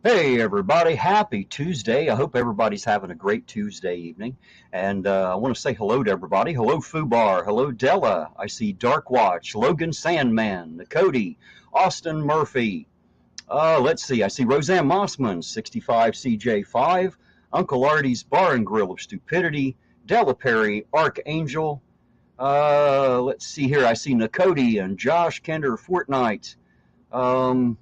Hey everybody, happy Tuesday. I hope everybody's having a great Tuesday evening. And I want to say hello to everybody. Hello Fubar, hello Della. I see Dark Watch, Logan Sandman, Cody, Austin Murphy. Let's see, I see Roseanne Mossman, 65CJ5, Uncle Artie's Bar and Grill of Stupidity, Della Perry, Archangel. Let's see here, I see Nakodi and Josh Kender Fortnite. Um,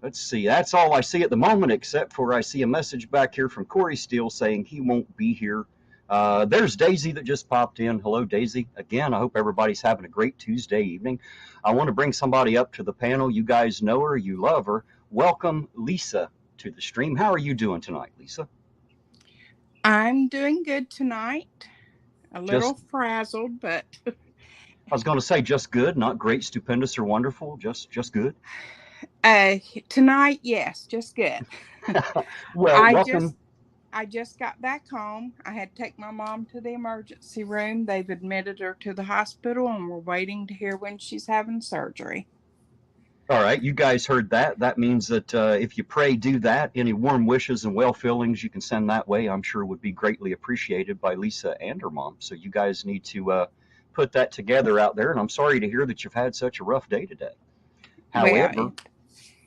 Let's see. That's all I see at the moment, except for I see a message back here from Corey Steele saying he won't be here. There's Daisy that just popped in. Hello, Daisy. Again, I hope everybody's having a great Tuesday evening. I want to bring somebody up to the panel. You guys know her. You love her. Welcome, Lisa, to the stream. How are you doing tonight, Lisa? I'm doing good tonight. A little frazzled, but I was going to say just good, not great, stupendous, or wonderful. Just good. tonight, yes, just good. Well, I welcome. just got back home. I had to take my mom to the emergency room. They've admitted her to the hospital, and we're waiting to hear when she's having surgery. All right, you guys heard that. That means that if you pray, do that. Any warm wishes and well feelings you can send that way, I'm sure would be greatly appreciated by Lisa and her mom. So you guys need to put that together out there. And I'm sorry to hear that you've had such a rough day today. However,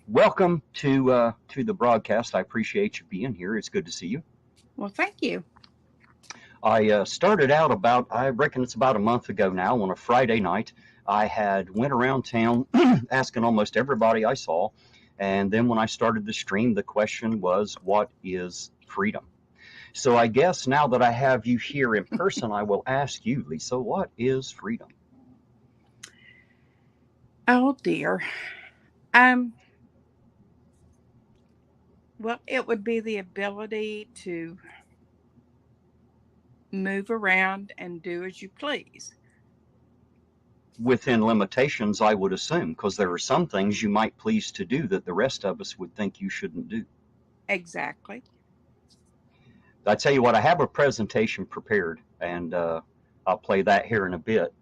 welcome to the broadcast. I appreciate you being here. It's good to see you. Well, thank you. I started out I reckon it's about a month ago now, on a Friday night. I had went around town asking almost everybody I saw. And then when I started the stream, the question was, what is freedom? So I guess now that I have you here in person, I will ask you, Lisa, what is freedom? Oh, dear. Well, it would be the ability to move around and do as you please. Within limitations, I would assume, because there are some things you might please to do that the rest of us would think you shouldn't do. Exactly. I tell you what, I have a presentation prepared, and I'll play that here in a bit.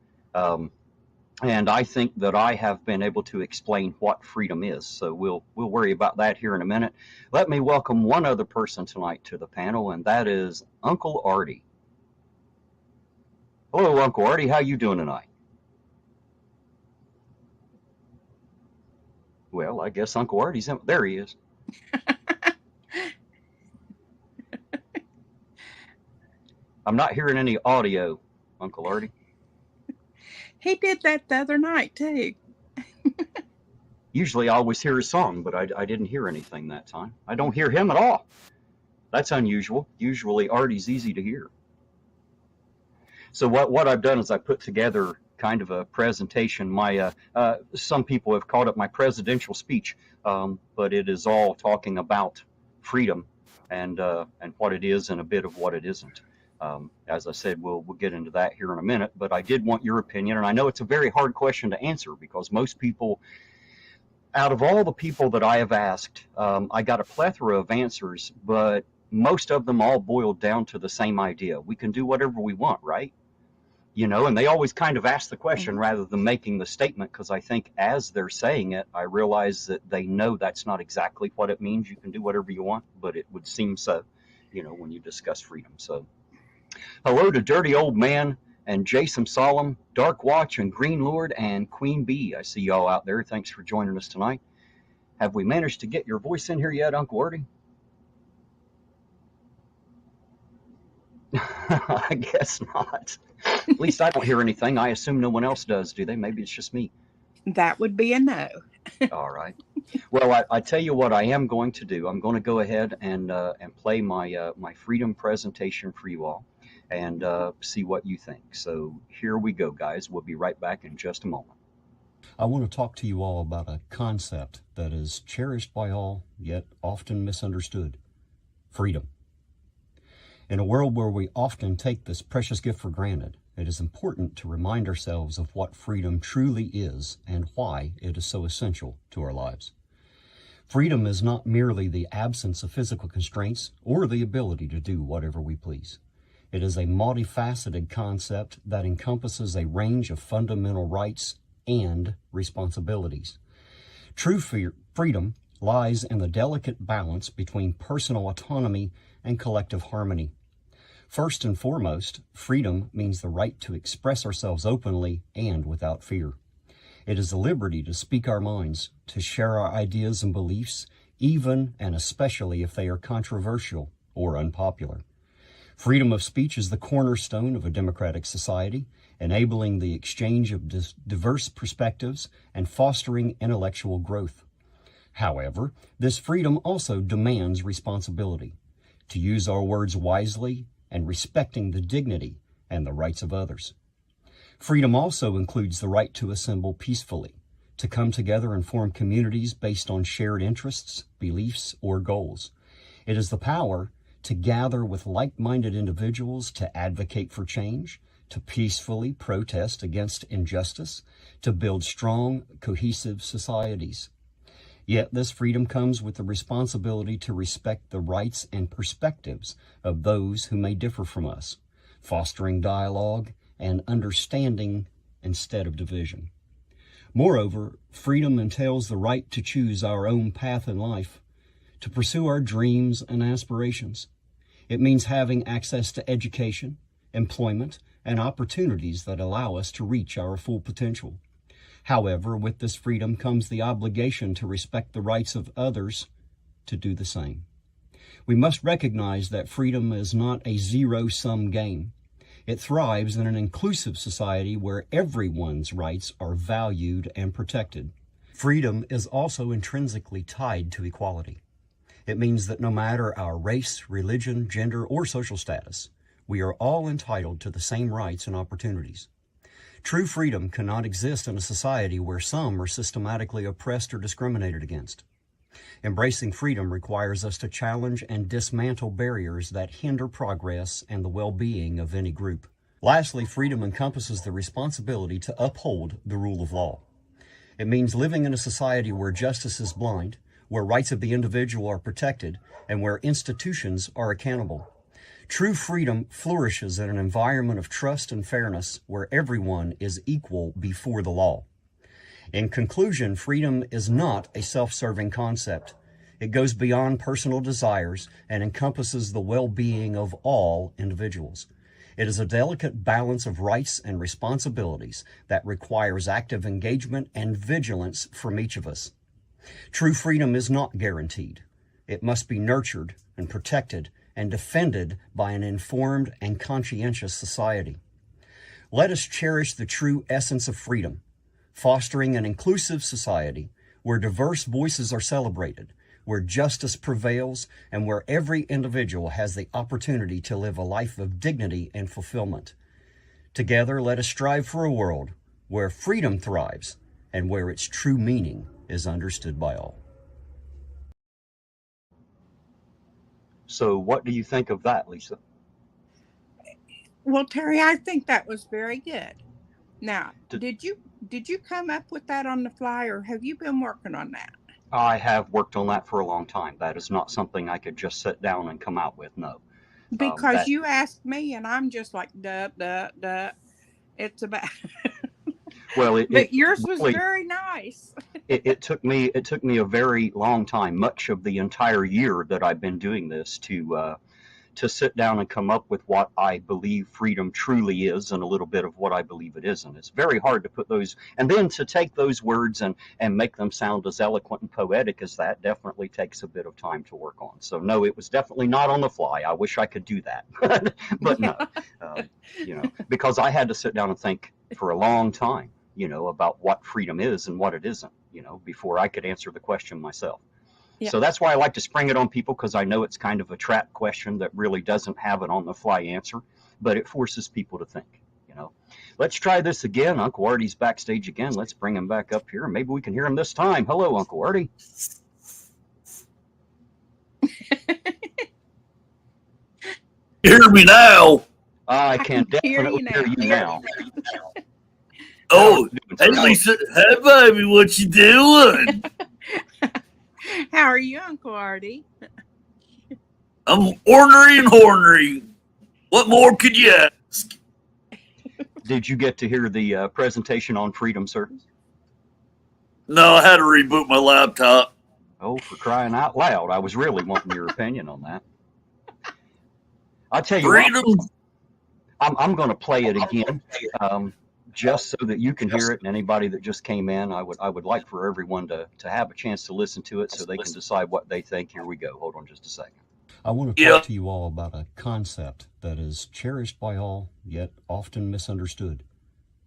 And I think that I have been able to explain what freedom is. So we'll worry about that here in a minute. Let me welcome one other person tonight to the panel, and that is Uncle Artie. Hello, Uncle Artie. How you doing tonight? Well, I guess Uncle Artie's in. There he is. I'm not hearing any audio, Uncle Artie. He did that the other night, too. Usually I always hear his song, but I didn't hear anything that time. I don't hear him at all. That's unusual. Usually Artie's easy to hear. So what I've done is I put together kind of a presentation. Some people have called it my presidential speech, but it is all talking about freedom and what it is and a bit of what it isn't. As I said, we'll get into that here in a minute, but I did want your opinion, and I know it's a very hard question to answer because most people, out of all the people that I have asked, I got a plethora of answers, but most of them all boiled down to the same idea. We can do whatever we want, right? And they always kind of ask the question rather than making the statement, because I think as they're saying it, I realize that they know that's not exactly what it means. You can do whatever you want, but it would seem so, when you discuss freedom. So hello to Dirty Old Man and Jason Solemn, Dark Watch and Green Lord and Queen Bee. I see y'all out there. Thanks for joining us tonight. Have we managed to get your voice in here yet, Uncle Artie? I guess not. At least I don't hear anything. I assume no one else does, do they? Maybe it's just me. That would be a no. All right. Well, I tell you what I am going to do. I'm going to go ahead and play my freedom presentation for you all and see what you think. So here we go, guys. We'll be right back in just a moment. I want to talk to you all about a concept that is cherished by all, yet often misunderstood: freedom. In a world where we often take this precious gift for granted, it is important to remind ourselves of what freedom truly is and why it is so essential to our lives. Freedom is not merely the absence of physical constraints or the ability to do whatever we please. It is a multifaceted concept that encompasses a range of fundamental rights and responsibilities. True freedom lies in the delicate balance between personal autonomy and collective harmony. First and foremost, freedom means the right to express ourselves openly and without fear. It is the liberty to speak our minds, to share our ideas and beliefs, even and especially if they are controversial or unpopular. Freedom of speech is the cornerstone of a democratic society, enabling the exchange of diverse perspectives and fostering intellectual growth. However, this freedom also demands responsibility, to use our words wisely and respecting the dignity and the rights of others. Freedom also includes the right to assemble peacefully, to come together and form communities based on shared interests, beliefs, or goals. It is the power to gather with like-minded individuals to advocate for change, to peacefully protest against injustice, to build strong, cohesive societies. Yet this freedom comes with the responsibility to respect the rights and perspectives of those who may differ from us, fostering dialogue and understanding instead of division. Moreover, freedom entails the right to choose our own path in life, to pursue our dreams and aspirations. It means having access to education, employment, and opportunities that allow us to reach our full potential. However, with this freedom comes the obligation to respect the rights of others to do the same. We must recognize that freedom is not a zero-sum game. It thrives in an inclusive society where everyone's rights are valued and protected. Freedom is also intrinsically tied to equality. It means that no matter our race, religion, gender, or social status, we are all entitled to the same rights and opportunities. True freedom cannot exist in a society where some are systematically oppressed or discriminated against. Embracing freedom requires us to challenge and dismantle barriers that hinder progress and the well-being of any group. Lastly, freedom encompasses the responsibility to uphold the rule of law. It means living in a society where justice is blind, where rights of the individual are protected, and where institutions are accountable. True freedom flourishes in an environment of trust and fairness where everyone is equal before the law. In conclusion, freedom is not a self-serving concept. It goes beyond personal desires and encompasses the well-being of all individuals. It is a delicate balance of rights and responsibilities that requires active engagement and vigilance from each of us. True freedom is not guaranteed. It must be nurtured and protected and defended by an informed and conscientious society. Let us cherish the true essence of freedom, fostering an inclusive society where diverse voices are celebrated, where justice prevails, and where every individual has the opportunity to live a life of dignity and fulfillment. Together, let us strive for a world where freedom thrives and where its true meaning is understood by all. So what do you think of that, Lisa? Well, Terry, I think that was very good. Now, did you come up with that on the fly, or have you been working on that? I have worked on that for a long time. That is not something I could just sit down and come out with, no. Because you asked me, and I'm just like, duh. It's about. Well, but yours was really, very nice. it took me a very long time, much of the entire year that I've been doing this, to sit down and come up with what I believe freedom truly is and a little bit of what I believe it isn't. It's very hard to put those, and then to take those words and make them sound as eloquent and poetic as that definitely takes a bit of time to work on. So no, it was definitely not on the fly. I wish I could do that, but no, because I had to sit down and think for a long time, about what freedom is and what it isn't, before I could answer the question myself. Yeah. So that's why I like to spring it on people, because I know it's kind of a trap question that really doesn't have an on-the-fly answer, but it forces people to think, Let's try this again. Uncle Artie's backstage again. Let's bring him back up here, and maybe we can hear him this time. Hello, Uncle Artie. Hear me now? I can definitely hear you now. Oh, hey, Lisa. Hey, baby, what you doing? How are you, Uncle Artie? I'm ornery and hornery. What more could you ask? Did you get to hear the presentation on freedom, sir? No, I had to reboot my laptop. Oh, for crying out loud. I was really wanting your opinion on that. I'll tell you what, Freedom. I'm going to play it again, just so that you can hear it, and anybody that just came in, I would like for everyone to have a chance to listen to it so they can decide what they think. Here we go. Hold on just a second. I want to Yeah. talk to you all about a concept that is cherished by all, yet often misunderstood: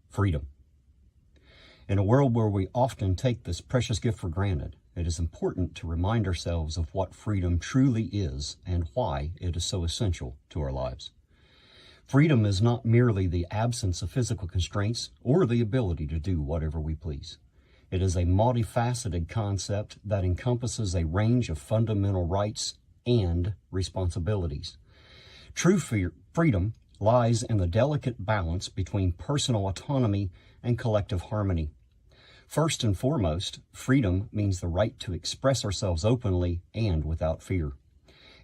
freedom. In a world where we often take this precious gift for granted, it is important to remind ourselves of what freedom truly is and why it is so essential to our lives. Freedom is not merely the absence of physical constraints or the ability to do whatever we please. It is a multifaceted concept that encompasses a range of fundamental rights and responsibilities. True freedom lies in the delicate balance between personal autonomy and collective harmony. First and foremost, freedom means the right to express ourselves openly and without fear.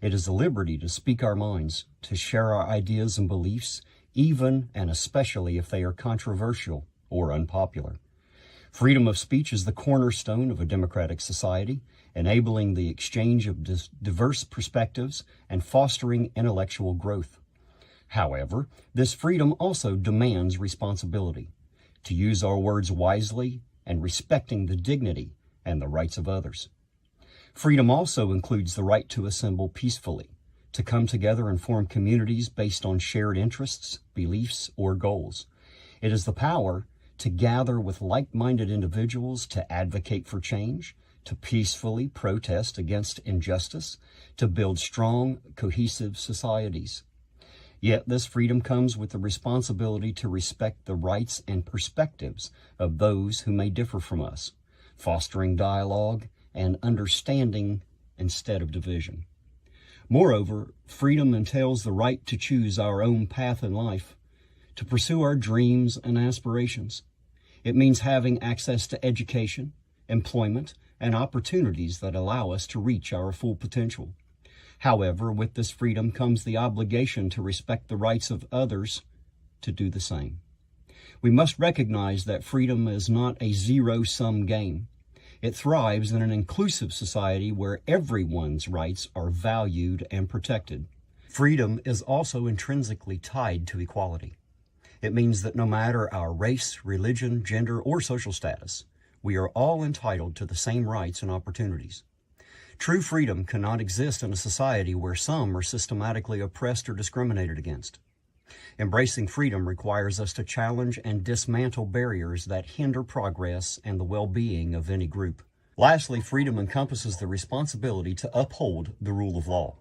It is the liberty to speak our minds, to share our ideas and beliefs, even and especially if they are controversial or unpopular. Freedom of speech is the cornerstone of a democratic society, enabling the exchange of diverse perspectives and fostering intellectual growth. However, this freedom also demands responsibility, to use our words wisely and respecting the dignity and the rights of others. Freedom also includes the right to assemble peacefully, to come together and form communities based on shared interests, beliefs, or goals. It is the power to gather with like-minded individuals to advocate for change, to peacefully protest against injustice, to build strong, cohesive societies. Yet this freedom comes with the responsibility to respect the rights and perspectives of those who may differ from us, fostering dialogue and understanding instead of division. Moreover, freedom entails the right to choose our own path in life, to pursue our dreams and aspirations. It means having access to education, employment, and opportunities that allow us to reach our full potential. However, with this freedom comes the obligation to respect the rights of others to do the same. We must recognize that freedom is not a zero-sum game. It thrives in an inclusive society where everyone's rights are valued and protected. Freedom is also intrinsically tied to equality. It means that no matter our race, religion, gender, or social status, we are all entitled to the same rights and opportunities. True freedom cannot exist in a society where some are systematically oppressed or discriminated against. Embracing freedom requires us to challenge and dismantle barriers that hinder progress and the well-being of any group. Lastly, freedom encompasses the responsibility to uphold the rule of law.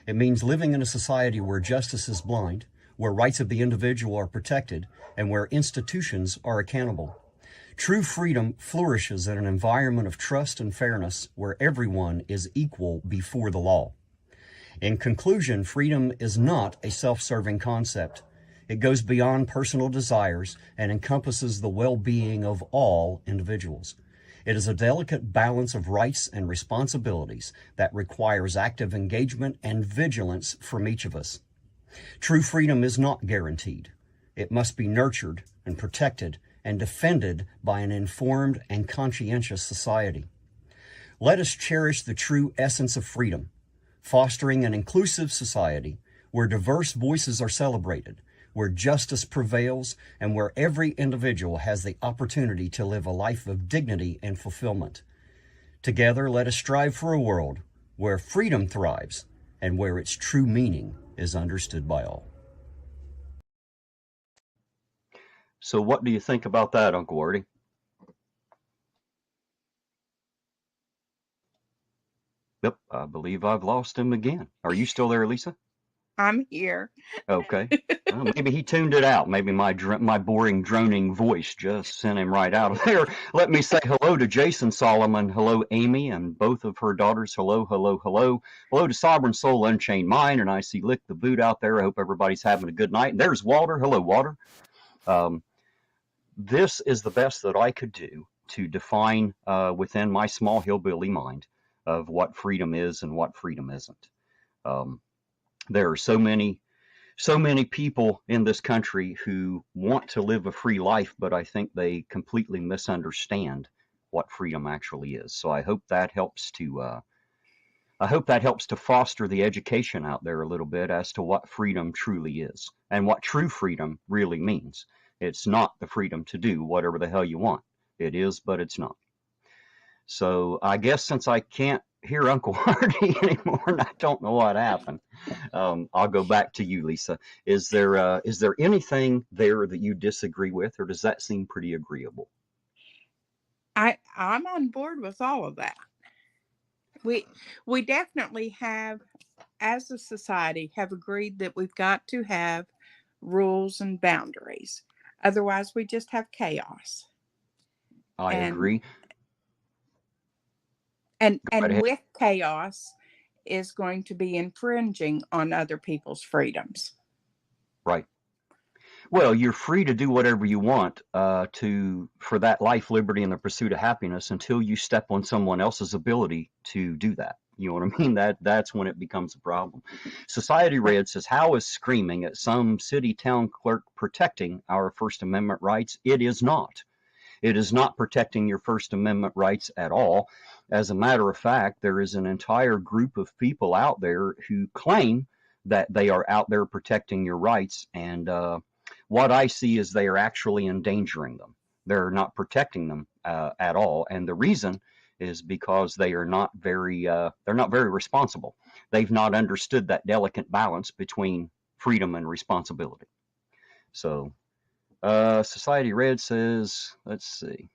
It means living in a society where justice is blind, where rights of the individual are protected, and where institutions are accountable. True freedom flourishes in an environment of trust and fairness where everyone is equal before the law. In conclusion, freedom is not a self-serving concept. It goes beyond personal desires and encompasses the well-being of all individuals. It is a delicate balance of rights and responsibilities that requires active engagement and vigilance from each of us. True freedom is not guaranteed. It must be nurtured and protected and defended by an informed and conscientious society. Let us cherish the true essence of freedom, fostering an inclusive society where diverse voices are celebrated, where justice prevails, and where every individual has the opportunity to live a life of dignity and fulfillment. Together, let us strive for a world where freedom thrives and where its true meaning is understood by all. So what do you think about that, Uncle Artie? Yep, I believe I've lost him again. Are you still there, Lisa? I'm here. Okay. Well, maybe he tuned it out. Maybe my boring, droning voice just sent him right out of there. Let me say hello to Jason Solomon. Hello, Amy, and both of her daughters. Hello, hello, hello. Hello to Sovereign Soul Unchained Mind, and I see Lick the Boot out there. I hope everybody's having a good night. And there's Walter. Hello, Walter. This is the best that I could do to define within my small hillbilly mind of what freedom is and what freedom isn't. There are so many people in this country who want to live a free life, but I think they completely misunderstand what freedom actually is. So I hope that helps to foster the education out there a little bit as to what freedom truly is and what true freedom really means. It's not the freedom to do whatever the hell you want. It is, but it's not. So I guess since I can't hear Uncle Hardy anymore, and I don't know what happened, I'll go back to you, Lisa. Is there anything there that you disagree with, or does that seem pretty agreeable? I'm on board with all of that. We definitely have, as a society, have agreed that we've got to have rules and boundaries. Otherwise, we just have chaos. I And agree. and Go right and ahead. with chaos is going to be infringing on other people's freedoms. Right. Well, you're free to do whatever you want for that life, liberty, and the pursuit of happiness until you step on someone else's ability to do that. You know what I mean? That's when it becomes a problem. Society Right. Red says, how is screaming at some city town clerk protecting our First Amendment rights? It is not. It is not protecting your First Amendment rights at all. As a matter of fact, there is an entire group of people out there who claim that they are out there protecting your rights, and what I see is they are actually endangering them. They're not protecting them at all, and the reason is because they're not very responsible. They've not understood that delicate balance between freedom and responsibility. So, Society Red says, let's see.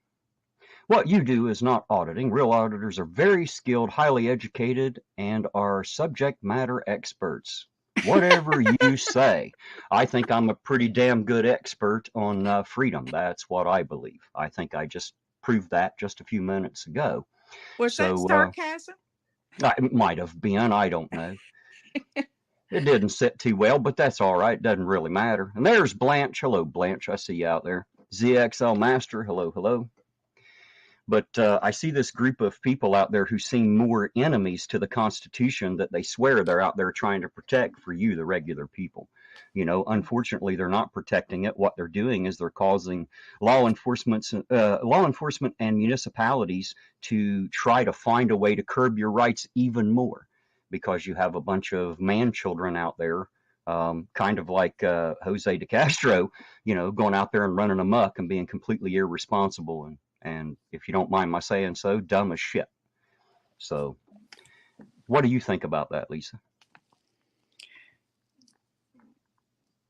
What you do is not auditing. Real auditors are very skilled, highly educated, and are subject matter experts. Whatever you say. I think I'm a pretty damn good expert on freedom. That's what I believe. I think I just proved that just a few minutes ago. Was that So sarcasm? it might have been. I don't know. It didn't sit too well, but that's all right. Doesn't really matter. And there's Blanche. Hello, Blanche. I see you out there. ZXL Master. Hello, hello. But I see this group of people out there who seem more enemies to the Constitution that they swear they're out there trying to protect for you, the regular people. You know, unfortunately, they're not protecting it. What they're doing is they're causing law enforcement and municipalities to try to find a way to curb your rights even more, because you have a bunch of man children out there, kind of like Jose de Castro, you know, going out there and running amok and being completely irresponsible and if you don't mind my saying so, dumb as shit. So, what do you think about that, Lisa?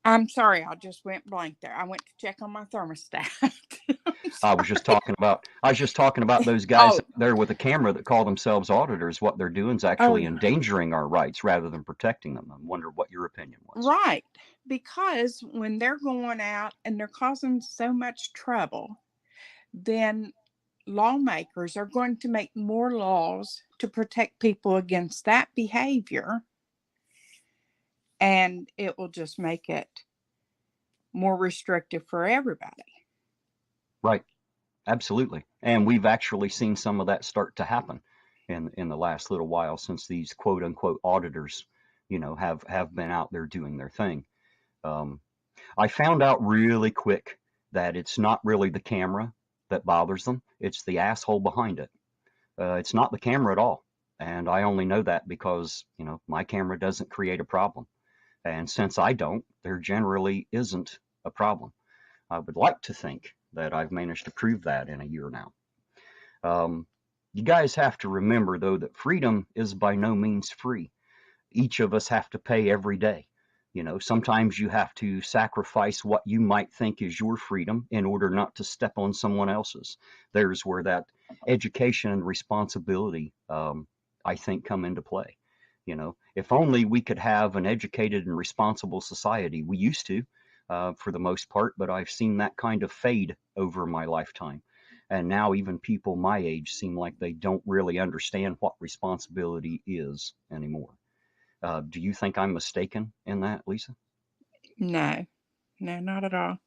I'm sorry, I just went blank there. I went to check on my thermostat. I was just talking about those guys Oh, there with a camera that call themselves auditors. What they're doing is actually oh, endangering our rights rather than protecting them. I wonder what your opinion was. right. Because when they're going out and they're causing so much trouble, then lawmakers are going to make more laws to protect people against that behavior. And it will just make it more restrictive for everybody. Right. Absolutely. And we've actually seen some of that start to happen in the last little while since these quote unquote auditors, you know, have been out there doing their thing. I found out really quick that it's not really the camera that bothers them. It's the asshole behind it. It's not the camera at all. And I only know that because, you know, my camera doesn't create a problem. And since I don't, there generally isn't a problem. I would like to think that I've managed to prove that in a year now. You guys have to remember, though, that freedom is by no means free. Each of us have to pay every day. You know, sometimes you have to sacrifice what you might think is your freedom in order not to step on someone else's. There's where that education and responsibility, I think, come into play. You know, if only we could have an educated and responsible society. We used to, for the most part, but I've seen that kind of fade over my lifetime. And now even people my age seem like they don't really understand what responsibility is anymore. Do you think I'm mistaken in that, Lisa? No, not at all.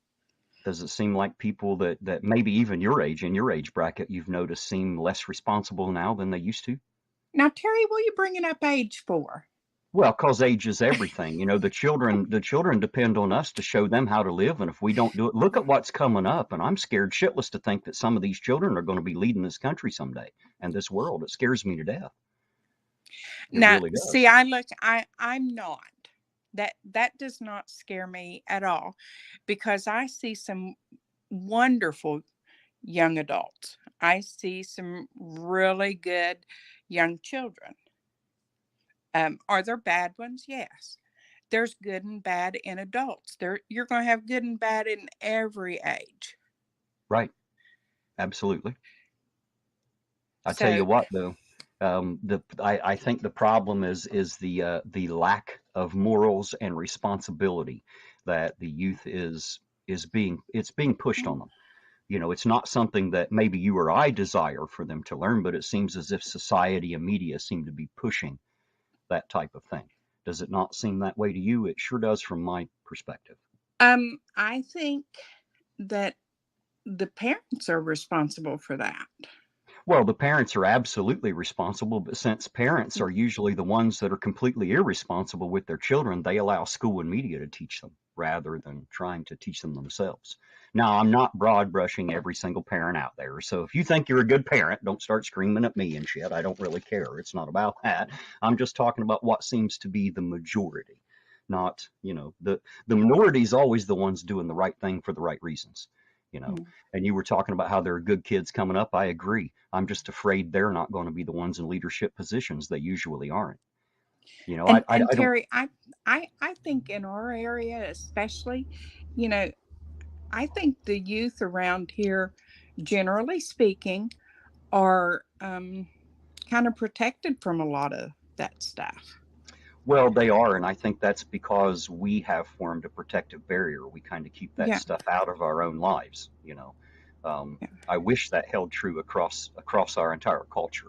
Does it seem like people that maybe even your age, in your age bracket, you've noticed seem less responsible now than they used to? Now, Terry, what are you bringing up age for? Well, cause age is everything. The children depend on us to show them how to live, and if we don't do it, look at what's coming up. And I'm scared shitless to think that some of these children are going to be leading this country someday and this world. It scares me to death. It Now, really see, does. I'm not. That does not scare me at all, because I see some wonderful young adults. I see some really good young children. Are there bad ones? Yes. There's good and bad in adults. You're going to have good and bad in every age. Right. Absolutely. I tell you So, what, though, I think the problem is the lack of morals and responsibility that the youth is being pushed on them. It's not something that maybe you or I desire for them to learn, but it seems as if society and media seem to be pushing that type of thing. Does it not seem that way to you? It sure does from my perspective. I think that the parents are responsible for that. Well, the parents are absolutely responsible, but since parents are usually the ones that are completely irresponsible with their children, they allow school and media to teach them rather than trying to teach them themselves. Now, I'm not broad brushing every single parent out there. So if you think you're a good parent, don't start screaming at me and shit. I don't really care. It's not about that. I'm just talking about what seems to be the majority, not, the minority is always the ones doing the right thing for the right reasons, you know. Mm. And you were talking about how there are good kids coming up. I agree. I'm just afraid they're not going to be the ones in leadership positions. They usually aren't. And I don't. Terry, I think in our area especially, you know, I think the youth around here, generally speaking, are kind of protected from a lot of that stuff. Well, they are, and I think that's because we have formed a protective barrier. We kind of keep that Yeah, stuff out of our own lives. yeah. I wish that held true across our entire culture.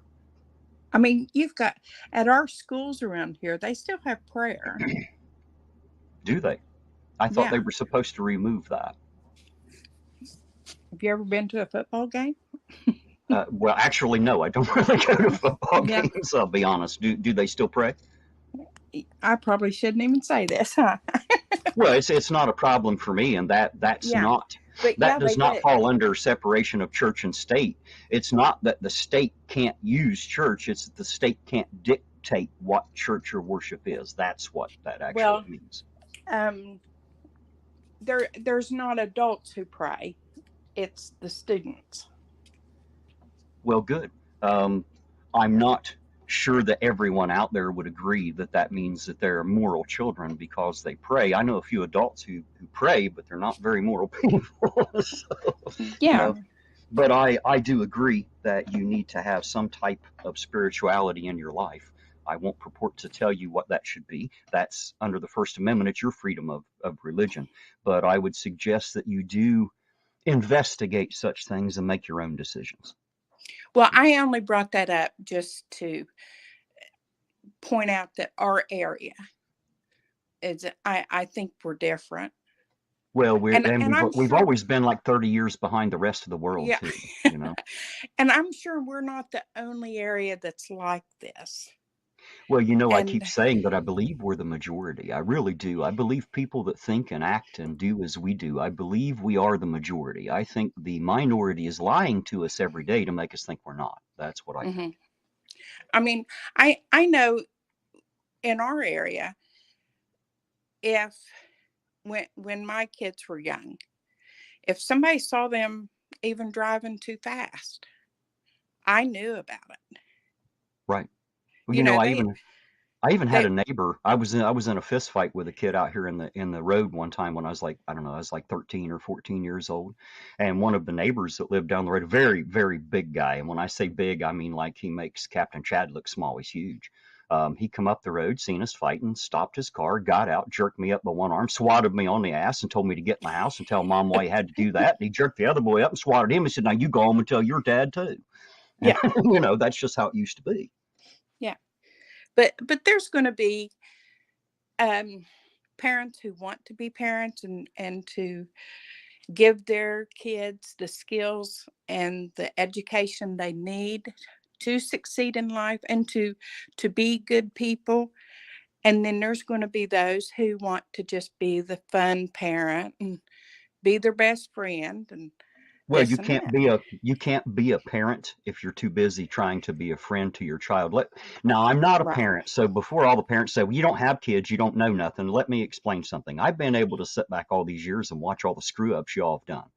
I mean, you've got at our schools around here, they still have prayer. Do they? I thought they Yeah. were supposed to remove that. Have you ever been to a football game? Well, actually, no. I don't really go to football Yeah. games. I'll be honest. Do they still pray? I probably shouldn't even say this, huh? Well, it's not a problem for me, and that's Yeah. not But that yeah, they does not do. fall under separation of church and state. It's not that the state can't use church; it's that the state can't dictate what church or worship is. That's what that actually Well, means. um, there's not adults who pray. It's the students. Well, good. Um, I'm not sure that everyone out there would agree that that means that they're moral children because they pray. I know a few adults who pray, but they're not very moral people. So, you Yeah. know, but I do agree that you need to have some type of spirituality in your life. I won't purport to tell you what that should be. That's under the First Amendment. It's your freedom of religion. But I would suggest that you do investigate such things and make your own decisions. Well, I only brought that up just to point out that our area is. I think we're different, Well, and I'm we've sure. always been like 30 years behind the rest of the world Yeah, too, you know. and I'm sure we're not the only area that's like this. Well, I And keep saying that I believe we're the majority. I really do. I believe people that think and act and do as we do, I believe we are the majority. I think the minority is lying to us every day to make us think we're not. That's what I think. mhm. I mean, I know in our area, if when my kids were young, if somebody saw them even driving too fast, I knew about it. Right. Well, You know, I even had they a neighbor. I was in a fist fight with a kid out here in the road one time when I was like, I don't know, I was like 13 or 14 years old. And one of the neighbors that lived down the road, a very, very big guy. And when I say big, I mean like he makes Captain Chad look small. He's huge. He come up the road, seen us fighting, stopped his car, got out, jerked me up by one arm, swatted me on the ass, and told me to get in the house and tell mom why he had to do that. And he jerked the other boy up and swatted him. He said, "Now you go home and tell your dad too." And yeah, that's just how it used to be. yeah. But there's going to be um parents who want to be parents and to give their kids the skills and the education they need to succeed in life and to be good people. And then there's going to be those who want to just be the fun parent and be their best friend and Well, this and that. you can't be a parent if you're too busy trying to be a friend to your child. Now, I'm not a Right. parent, so before all the parents say, "Well, you don't have kids, you don't know nothing," let me explain something. I've been able to sit back all these years and watch all the screw ups y'all have done.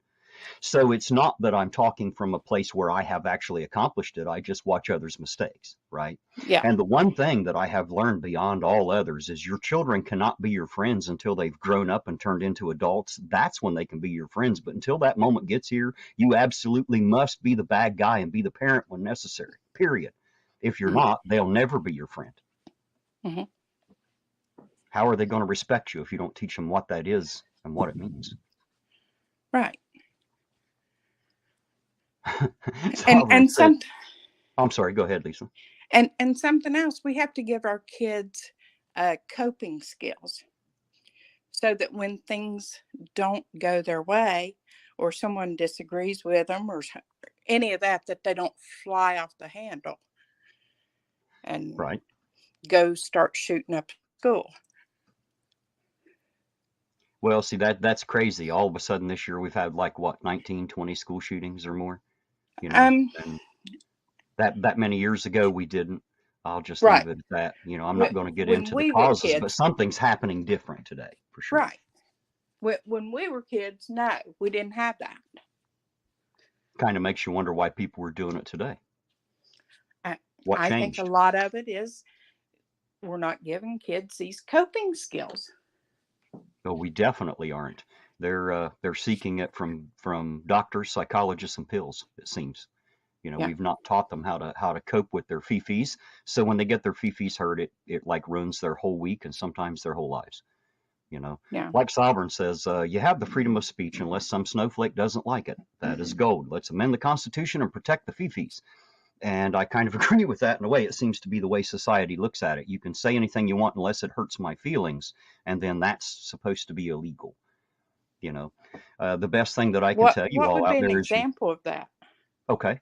So it's not that I'm talking from a place where I have actually accomplished it. I just watch others' mistakes, right? Yeah. And the one thing that I have learned beyond all others is your children cannot be your friends until they've grown up and turned into adults. That's when they can be your friends. But until that moment gets here, you absolutely must be the bad guy and be the parent when necessary, period. If you're Mm-hmm. not, they'll never be your friend. Mm-hmm. How are they going to respect you if you don't teach them what that is and what it means? Right. Sovereign And said, some I'm sorry, go ahead, Lisa. and something else, we have to give our kids coping skills so that when things don't go their way or someone disagrees with them or any of that, that they don't fly off the handle and Right. go start shooting up school. Well, see, that's crazy. All of a sudden this year we've had like what, 19, 20 school shootings or more, Um, and that many years ago we didn't. I'll just right. leave it at that. I'm not going to get When into the we were causes, but kids, something's happening different today for sure. right. When we were kids, no, we didn't have that. Kind of makes you wonder why people were doing it today. I, What I think a changed? lot of it is we're not giving kids these coping skills. Well, we definitely aren't. They're seeking it from doctors, psychologists, and pills, it seems. Yeah. We've not taught them how to cope with their fifis. So when they get their fifis hurt, it like ruins their whole week and sometimes their whole lives. Yeah. Like Sovereign says, you have the freedom of speech unless some snowflake doesn't like it. That is gold. Let's amend the Constitution and protect the fifis. And I kind of agree with that in a way. It seems to be the way society looks at it. You can say anything you want unless it hurts my feelings, and then that's supposed to be illegal. The best thing that I can tell you What all would be out an there is example of that? okay.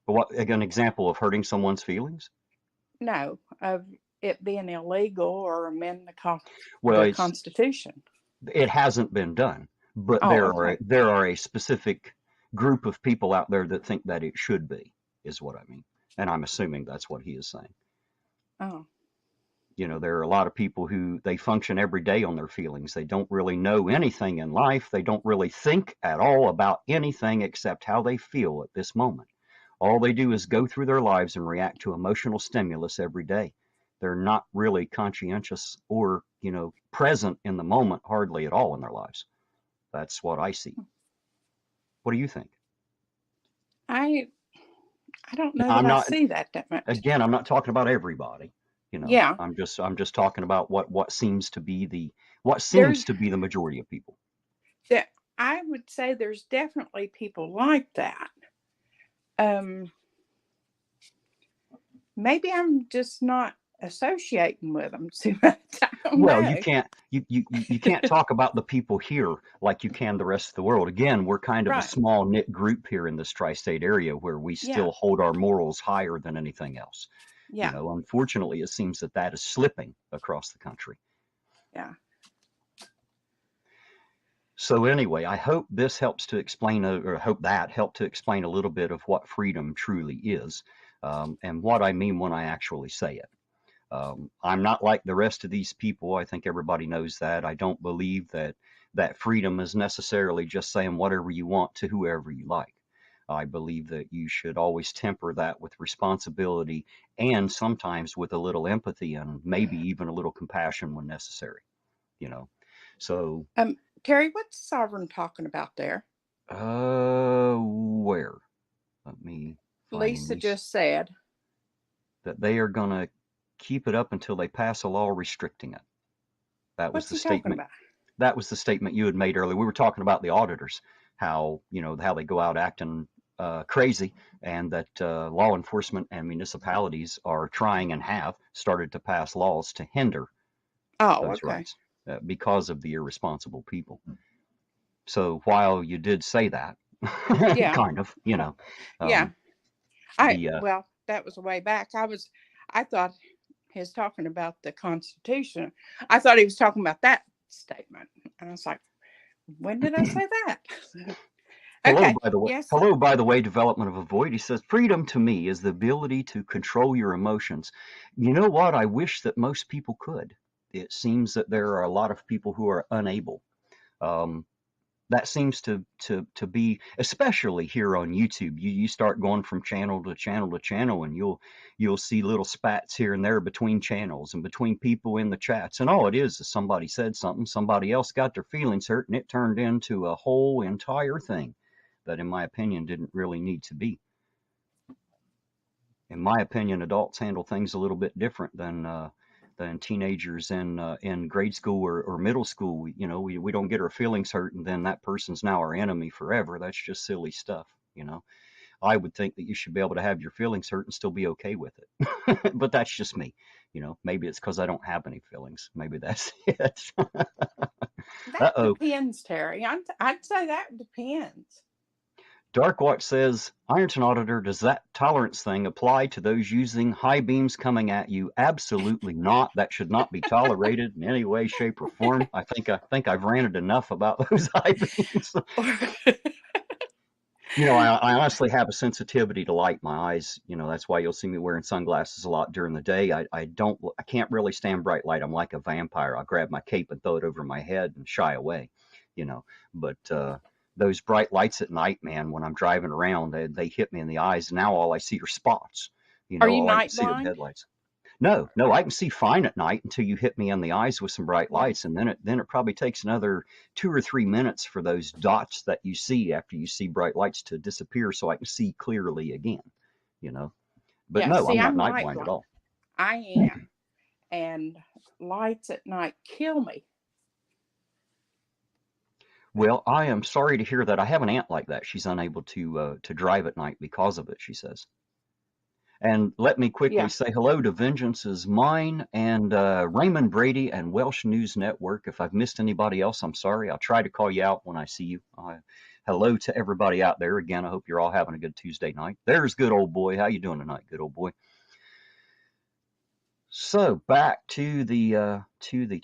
But what an example of hurting someone's feelings? No, of it being illegal or amend Well, the Constitution. it hasn't been done, but Oh, okay. there are a specific group of people out there that think that it should be, is what I mean. And I'm assuming that's what he is saying. Oh, There are a lot of people who they function every day on their feelings. They don't really know anything in life. They don't really think at all about anything except how they feel at this moment. All they do is go through their lives and react to emotional stimulus every day. They're not really conscientious or, present in the moment hardly at all in their lives. That's what I see. What do you think? I don't know Now, that I see that much. again, I'm not talking about everybody. Yeah, I'm just talking about what seems to be the there's majority of people. that. I would say there's definitely people like that. Maybe I'm just not associating with them too much. I don't Well, know. you can't talk about the people here like you can the rest of the world. Again, we're kind of a Right. small knit group here in this tri-state area where we Yeah. still hold our morals higher than anything else. Yeah. Unfortunately, it seems that is slipping across the country. Yeah. So anyway, I hope this helps to explain, or hope that helped to explain a little bit of what freedom truly is, and what I mean when I actually say it. I'm not like the rest of these people. I think everybody knows that. I don't believe that freedom is necessarily just saying whatever you want to whoever you like. I believe that you should always temper that with responsibility and sometimes with a little empathy and maybe even a little compassion when necessary. So Terry, what's Sovereign talking about there? where? Let me find Lisa these. just said That they are going to keep it up until they pass a law restricting it. That was What's the he talking statement. about? That was the statement you had made earlier. We were talking about the auditors, how they go out acting crazy, and that law enforcement and municipalities are trying and have started to pass laws to hinder Oh, those okay. rights because of the irresponsible people. So while you did say that, Yeah. kind of, Yeah. the Well, that was a way back. I thought he was talking about the Constitution. I thought he was talking about that statement. And I was like, when did I say that? Okay. Yes. Hello, by the way, development of a void. He says, freedom to me is the ability to control your emotions. You know what? I wish that most people could. It seems that there are a lot of people who are unable. That seems to be, especially here on YouTube. You start going from channel to channel to channel, and you'll see little spats here and there between channels and between people in the chats. And all it is somebody said something, somebody else got their feelings hurt, and it turned into a whole entire thing that, in my opinion, didn't really need to be. In my opinion, adults handle things a little bit different than teenagers in grade school or middle school. We don't get our feelings hurt and then that person's now our enemy forever. That's just silly stuff. I would think that you should be able to have your feelings hurt and still be okay with it. But that's just me. Maybe it's because I don't have any feelings. Maybe that's it. That depends, Terry. I'd say that depends. Darkwatch says, Ironton Auditor, does that tolerance thing apply to those using high beams coming at you? Absolutely not. That should not be tolerated in any way, shape, or form. I think I've ranted enough about those high beams. I honestly have a sensitivity to light. My eyes, that's why you'll see me wearing sunglasses a lot during the day. I can't really stand bright light. I'm like a vampire. I'll grab my cape and throw it over my head and shy away, but those bright lights at night, man, when I'm driving around, they hit me in the eyes. Now all I see are spots. Are you all I can see are night blind? headlights. No, I can see fine at night until you hit me in the eyes with some bright lights, and then it probably takes another 2 or 3 minutes for those dots that you see after you see bright lights to disappear, so I can see clearly again. But Yeah, no, see, I'm not I'm night blind at all. I am, and lights at night kill me. Well, I am sorry to hear that. I have an aunt like that. She's unable to drive at night because of it, she says. And let me quickly say hello to Vengeance is Mine and Raymond Brady and Welsh News Network. If I've missed anybody else, I'm sorry. I'll try to call you out when I see you. Hello to everybody out there. Again, I hope you're all having a good Tuesday night. There's good old boy. How you doing tonight, good old boy? So back to the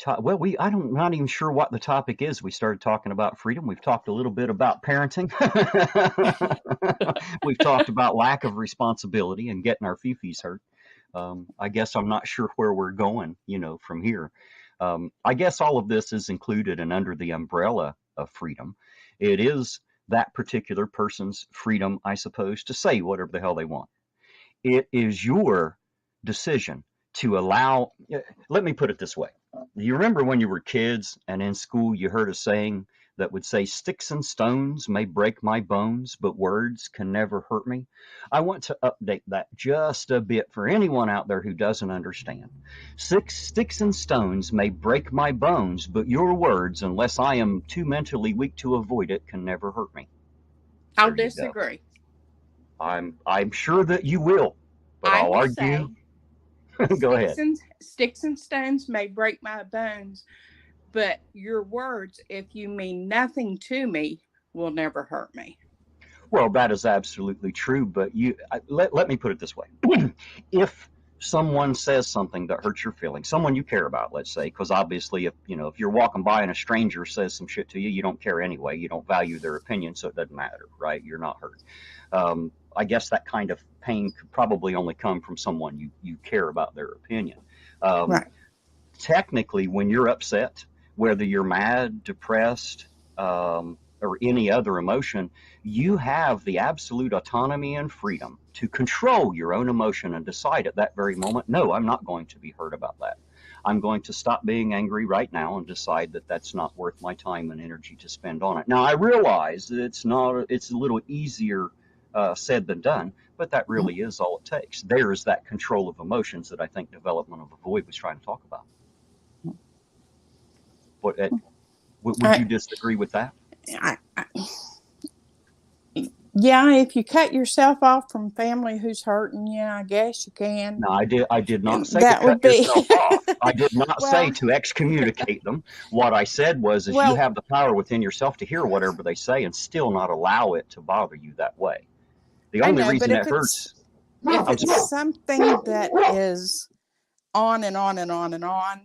top. Well, I'm not even sure what the topic is. We started talking about freedom. We've talked a little bit about parenting. We've talked about lack of responsibility and getting our fifis hurt. I guess I'm not sure where we're going, from here. I guess all of this is included and under the umbrella of freedom. It is that particular person's freedom, I suppose, to say whatever the hell they want. It is your decision to allow. Let me put it this way. You remember when you were kids and in school you heard a saying that would say, sticks and stones may break my bones, but words can never hurt me? I want to update that just a bit for anyone out there who doesn't understand. Sticks and stones may break my bones, but your words, unless I am too mentally weak to avoid it, can never hurt me. I'll disagree. I'm sure that you will, but I'll argue. Go ahead. Sticks and stones may break my bones, but your words, if you mean nothing to me, will never hurt me. Well, that is absolutely true, but let me put it this way. If someone says something that hurts your feelings, someone you care about, let's say, because obviously if you're walking by and a stranger says some shit to you, you don't care anyway. You don't value their opinion, so it doesn't matter, right? You're not hurt. I guess that kind of pain could probably only come from someone you care about their opinion. Right. Technically, when you're upset, whether you're mad, depressed, or any other emotion, you have the absolute autonomy and freedom to control your own emotion and decide at that very moment, no, I'm not going to be hurt about that. I'm going to stop being angry right now and decide that that's not worth my time and energy to spend on it. Now, I realize that it's a little easier said than done, but that really is all it takes. There's that control of emotions that I think Development of a Void was trying to talk about. Would you disagree with that? Yeah, if you cut yourself off from family who's hurting you, I guess you can. No, I did not say that to would cut be yourself off. I did not say to excommunicate them. What I said was you have the power within yourself to hear whatever they say and still not allow it to bother you that way. The only reason it hurts. If it's something that is on and on and on and on.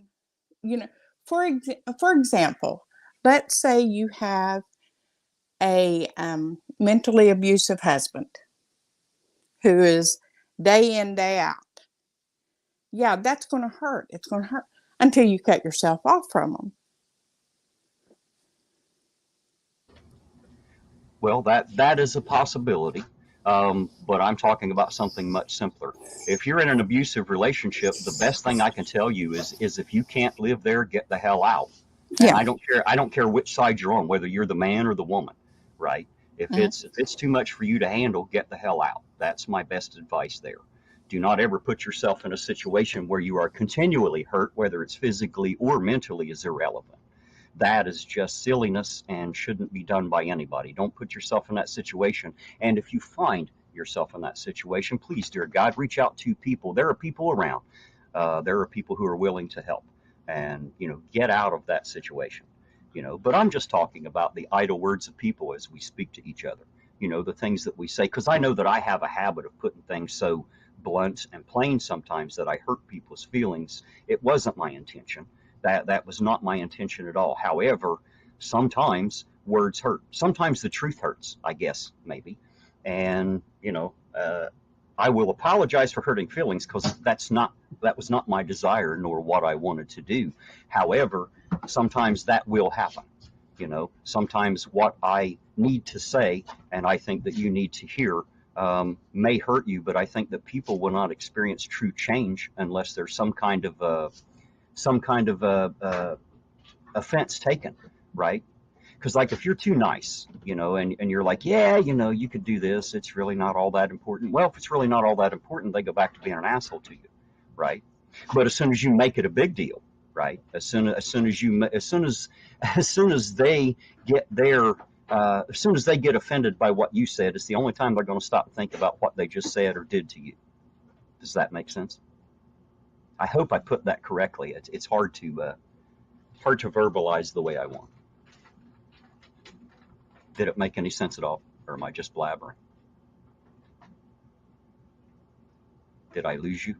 You know, for example, let's say you have a mentally abusive husband who is day in, day out. Yeah, that's going to hurt. It's going to hurt until you cut yourself off from them. Well, that is a possibility, but I'm talking about something much simpler. If you're in an abusive relationship, the best thing I can tell you is if you can't live there, get the hell out. And Yeah. I don't care which side you're on, whether you're the man or the woman, right? If it's too much for you to handle, get the hell out. That's my best advice there. Do not ever put yourself in a situation where you are continually hurt, whether it's physically or mentally is irrelevant. That is just silliness and shouldn't be done by anybody. Don't put yourself in that situation. And if you find yourself in that situation, please, dear God, reach out to people. There are people around. There are people who are willing to help, and get out of that situation. But I'm just talking about the idle words of people as we speak to each other. The things that we say, because I know that I have a habit of putting things so blunt and plain sometimes that I hurt people's feelings. It wasn't my intention. That was not my intention at all. However, sometimes words hurt. Sometimes the truth hurts, I guess, maybe. And I will apologize for hurting feelings, because that was not my desire nor what I wanted to do. However, sometimes that will happen. Sometimes what I need to say and I think that you need to hear may hurt you, but I think that people will not experience true change unless there's some kind of offense taken, right? Because like if you're too nice, and you're like, yeah, you could do this, it's really not all that important. Well, if it's really not all that important, they go back to being an asshole to you, right? But as soon as you make it a big deal, right? As soon as they get as soon as they get offended by what you said, it's the only time they're going to stop and think about what they just said or did to you. Does that make sense? I hope I put that correctly. It's hard to verbalize the way I want. Did it make any sense at all, or am I just blabbering? Did I lose you?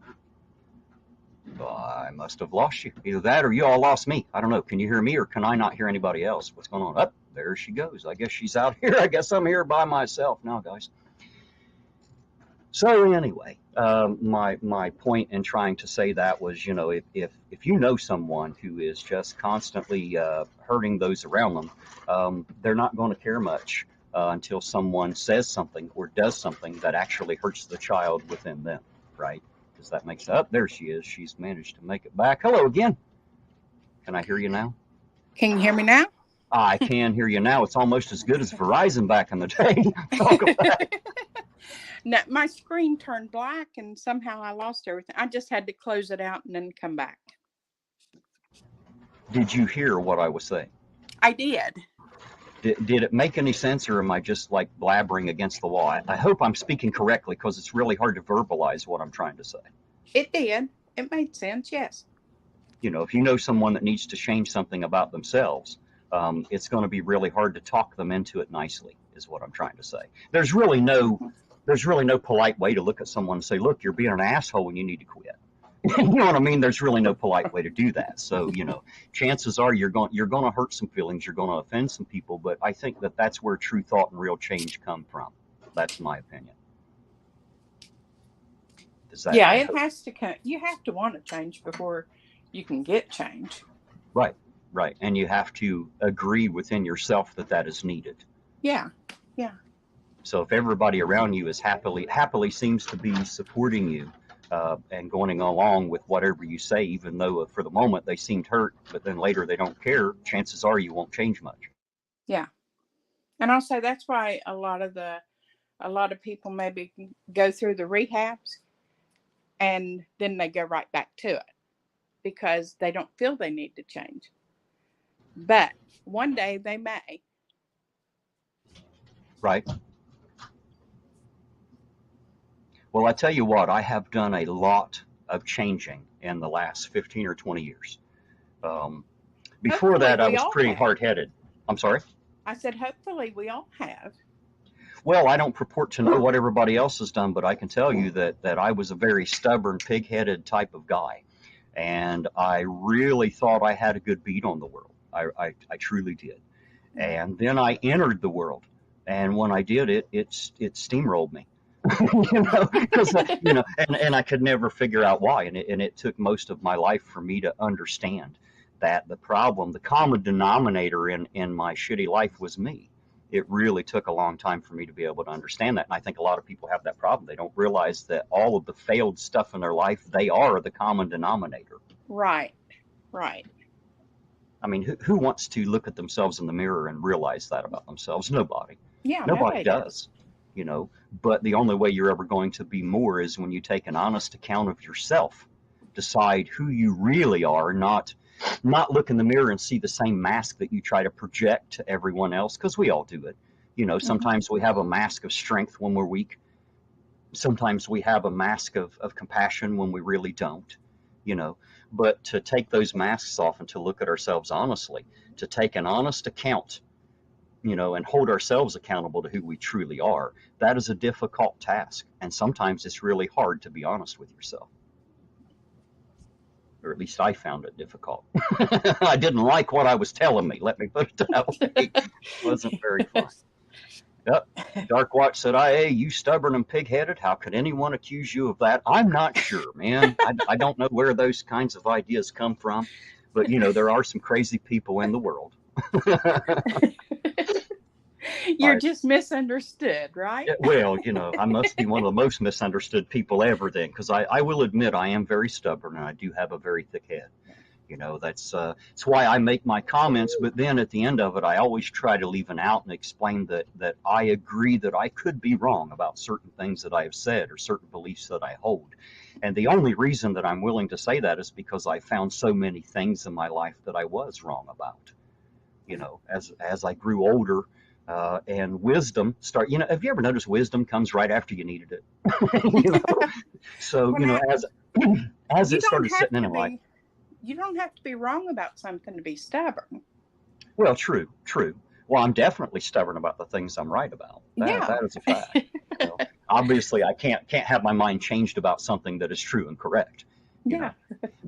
Well, I must have lost you. Either that or you all lost me. I don't know. Can you hear me, or can I not hear anybody else? What's going on? Up there she goes. I guess she's out here. I guess I'm here by myself now, guys. So anyway, my point in trying to say that was, if you know someone who is just constantly hurting those around them, they're not going to care much until someone says something or does something that actually hurts the child within them, right? Because that makes up. There she is. She's managed to make it back. Hello again. Can I hear you now? Can you hear me now? I can hear you now. It's almost as good as Verizon back in the day. Talk about it. No, my screen turned black and somehow I lost everything. I just had to close it out and then come back. Did you hear what I was saying? I did. Did it make any sense, or am I just like blabbering against the wall? I hope I'm speaking correctly, because it's really hard to verbalize what I'm trying to say. It did. It made sense, yes. If you know someone that needs to change something about themselves, it's going to be really hard to talk them into it nicely, is what I'm trying to say. There's really no polite way to look at someone and say, look, you're being an asshole and you need to quit. You know what I mean? There's really no polite way to do that. So, chances are you're going to hurt some feelings, you're going to offend some people, but I think that that's where true thought and real change come from. That's my opinion. Yeah, it has to come. You have to want to change before you can get change. Right. And you have to agree within yourself that is needed. Yeah. So if everybody around you is happily seems to be supporting you and going along with whatever you say, even though for the moment they seemed hurt, but then later they don't care, chances are you won't change much. Yeah. And I'll say that's why a lot of people maybe go through the rehabs and then they go right back to it because they don't feel they need to change. But one day they may. Right. Well, I tell you what, I have done a lot of changing in the last 15 or 20 years. Before that, I was pretty hard-headed. I'm sorry? I said, hopefully we all have. Well, I don't purport to know what everybody else has done, but I can tell you that I was a very stubborn, pig-headed type of guy. And I really thought I had a good beat on the world. I truly did. And then I entered the world. And when I did, it steamrolled me. Because and I could never figure out why, and it took most of my life for me to understand that the problem, the common denominator in my shitty life was me. It really took a long time for me to be able to understand that, and I think a lot of people have that problem. They don't realize that all of the failed stuff in their life, they are the common denominator. Right. I mean, who wants to look at themselves in the mirror and realize that about themselves? Nobody. Yeah, Nobody does. But the only way you're ever going to be more is when you take an honest account of yourself, decide who you really are, not look in the mirror and see the same mask that you try to project to everyone else, because we all do it. Sometimes we have a mask of strength when we're weak. Sometimes we have a mask of compassion when we really don't. But to take those masks off and to look at ourselves honestly, to take an honest account, and hold ourselves accountable to who we truly are, that is a difficult task. And sometimes it's really hard to be honest with yourself. Or at least I found it difficult. I didn't like what I was telling me. Let me put it that way. It wasn't very fun. Yep. Dark Watch said, "IA, you stubborn and pig-headed. How could anyone accuse you of that?" I'm not sure, man. I don't know where those kinds of ideas come from. But, there are some crazy people in the world. You're just misunderstood, right? Well, I must be one of the most misunderstood people ever then, because I will admit I am very stubborn and I do have a very thick head. That's why I make my comments, but then at the end of it, I always try to leave an out and explain that I agree that I could be wrong about certain things that I have said or certain beliefs that I hold. And the only reason that I'm willing to say that is because I found so many things in my life that I was wrong about. As I grew older, and wisdom have you ever noticed wisdom comes right after you needed it? So, as it started sitting in life. You don't have to be wrong about something to be stubborn. Well, true. Well, I'm definitely stubborn about the things I'm right about. That is a fact. Obviously, I can't have my mind changed about something that is true and correct. Yeah.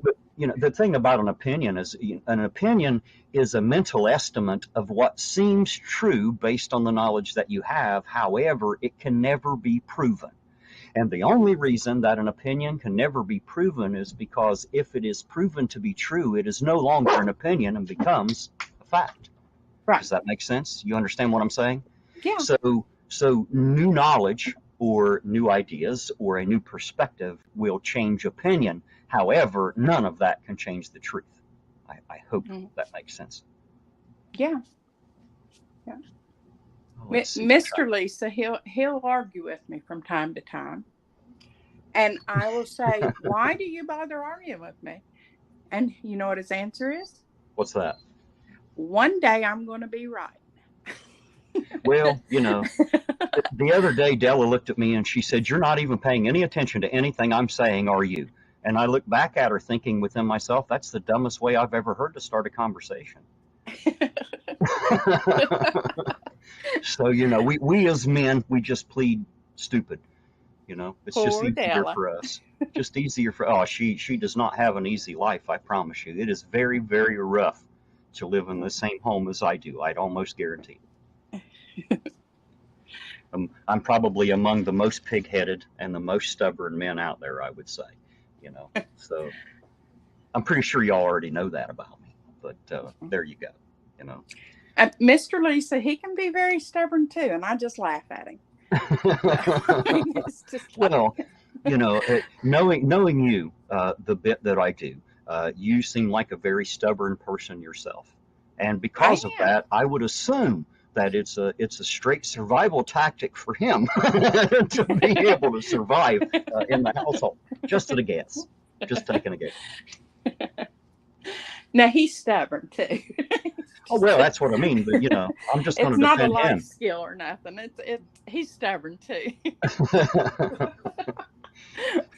But the thing about an opinion is an opinion is a mental estimate of what seems true based on the knowledge that you have. However, it can never be proven. And the only reason that an opinion can never be proven is because if it is proven to be true, it is no longer an opinion and becomes a fact. Right. Does that make sense? You understand what I'm saying? Yeah. So new knowledge or new ideas or a new perspective will change opinion. However, none of that can change the truth. I hope that makes sense. Yeah. Mr. Lisa, he'll argue with me from time to time. And I will say, "Why do you bother arguing with me?" And you know what his answer is? What's that? "One day I'm going to be right." Well, the other day Della looked at me and she said, "You're not even paying any attention to anything I'm saying, are you?" And I looked back at her thinking within myself, that's the dumbest way I've ever heard to start a conversation. So, we as men, we just plead stupid. It's Poor just easier Della. for us. Just easier for, she does not have an easy life, I promise you. It is very, very rough to live in the same home as I do. I'd almost guarantee it. I'm probably among the most pig-headed and the most stubborn men out there, I would say. So I'm pretty sure y'all already know that about me. But there you go. Mr. Lisa, he can be very stubborn too, and I just laugh at him. It's just well, knowing you, the bit that I do, you seem like a very stubborn person yourself, and because of that, I would assume that it's a straight survival tactic for him to be able to survive in the household. Just at a guess. Just taking a guess. Now he's stubborn too. Oh well, that's what I mean. But I'm just going to defend him. It's not a life skill or nothing. He's stubborn too.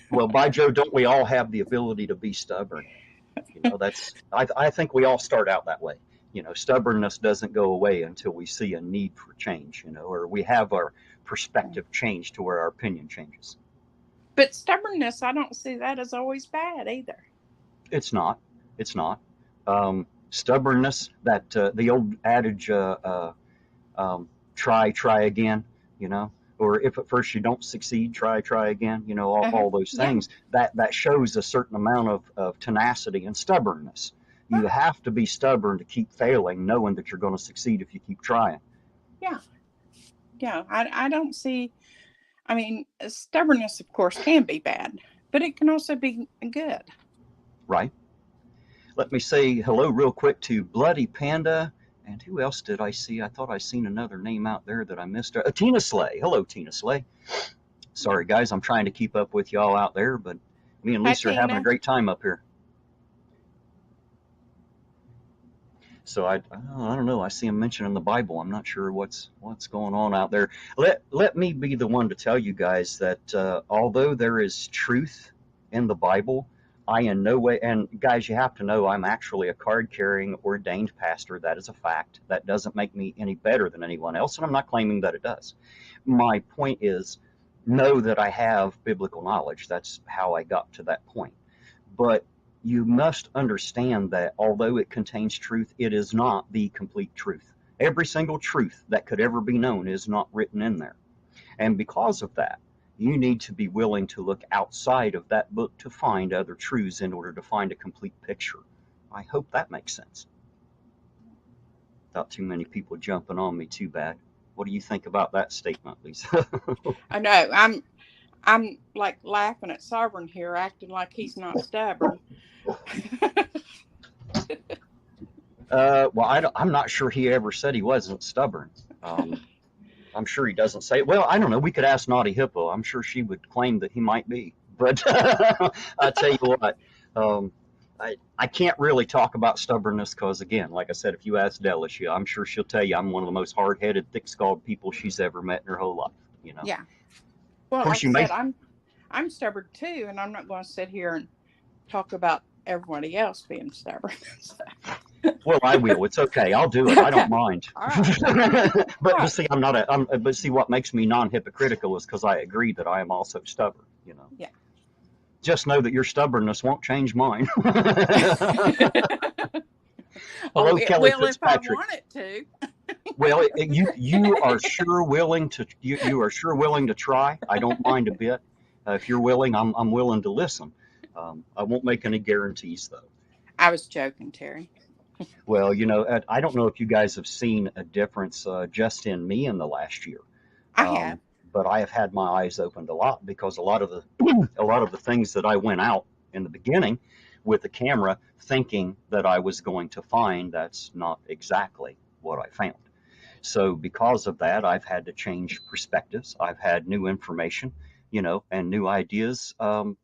Well, by Joe, don't we all have the ability to be stubborn? I think we all start out that way. Stubbornness doesn't go away until we see a need for change, or we have our perspective changed to where our opinion changes. But stubbornness, I don't see that as always bad either. It's not. It's not. Stubbornness, that the old adage, try again, you know, or if at first you don't succeed, try again, you know, Uh-huh. all those Yeah. things. That shows a certain amount of tenacity and stubbornness. Right. You have to be stubborn to keep failing, knowing that you're going to succeed if you keep trying. Yeah. Yeah. I don't see, I mean, stubbornness, of course, can be bad, but it can also be good. Right? Let me say hello real quick to Bloody Panda. And who else did I see? I thought I seen another name out there that I missed. Tina Slay. Hello, Tina Slay. Sorry, guys, I'm trying to keep up with y'all out there, but me and Hi, Lisa are having a Tina. great time up here. So I don't know. I see him mentioning the Bible. I'm not sure what's going on out there. Let me be the one to tell you guys that although there is truth in the Bible, I in no way, and guys, you have to know I'm actually a card-carrying ordained pastor. That is a fact. That doesn't make me any better than anyone else, and I'm not claiming that it does. My point is, know that I have biblical knowledge. That's how I got to that point. But you must understand that although it contains truth, it is not the complete truth. Every single truth that could ever be known is not written in there. And because of that, you need to be willing to look outside of that book to find other truths in order to find a complete picture. I hope that makes sense. Not too many people jumping on me too bad. What do you think about that statement, Lisa? I know. I'm like laughing at Sovereign here, acting like he's not stubborn. Well, I'm not sure he ever said he wasn't stubborn. I'm sure he doesn't say it. Well, I don't know. We could ask Naughty Hippo. I'm sure she would claim that he might be. But I tell you what, um, I can't really talk about stubbornness because, again, like I said, if you ask Della, I'm sure she'll tell you I'm one of the most hard-headed, thick-skulled people she's ever met in her whole life. You know, Yeah. of Well, course, like I you may. said, I'm stubborn too, and I'm not going to sit here and talk about everybody else being stubborn. Well, I will. It's okay. I'll do it. I Okay. don't mind. All right. All But right. see, I'm not a. But see, what makes me non-hypocritical is because I agree that I am also stubborn. You know. Yeah. Just know that your stubbornness won't change mine. Oh, Hello, it Kelly will if I Fitzpatrick. want it to. Well, you are sure willing to you are sure willing to try. I don't mind a bit. If you're willing, I'm willing to listen. I won't make any guarantees though. I was joking, Terry. Well, you know, I don't know if you guys have seen a difference just in me in the last year, I have. um, but I have had my eyes opened a lot because a lot of the a lot of the things that I went out in the beginning with the camera thinking that I was going to find, that's not exactly what I found. So because of that, I've had to change perspectives. I've had new information, you know, and new ideas,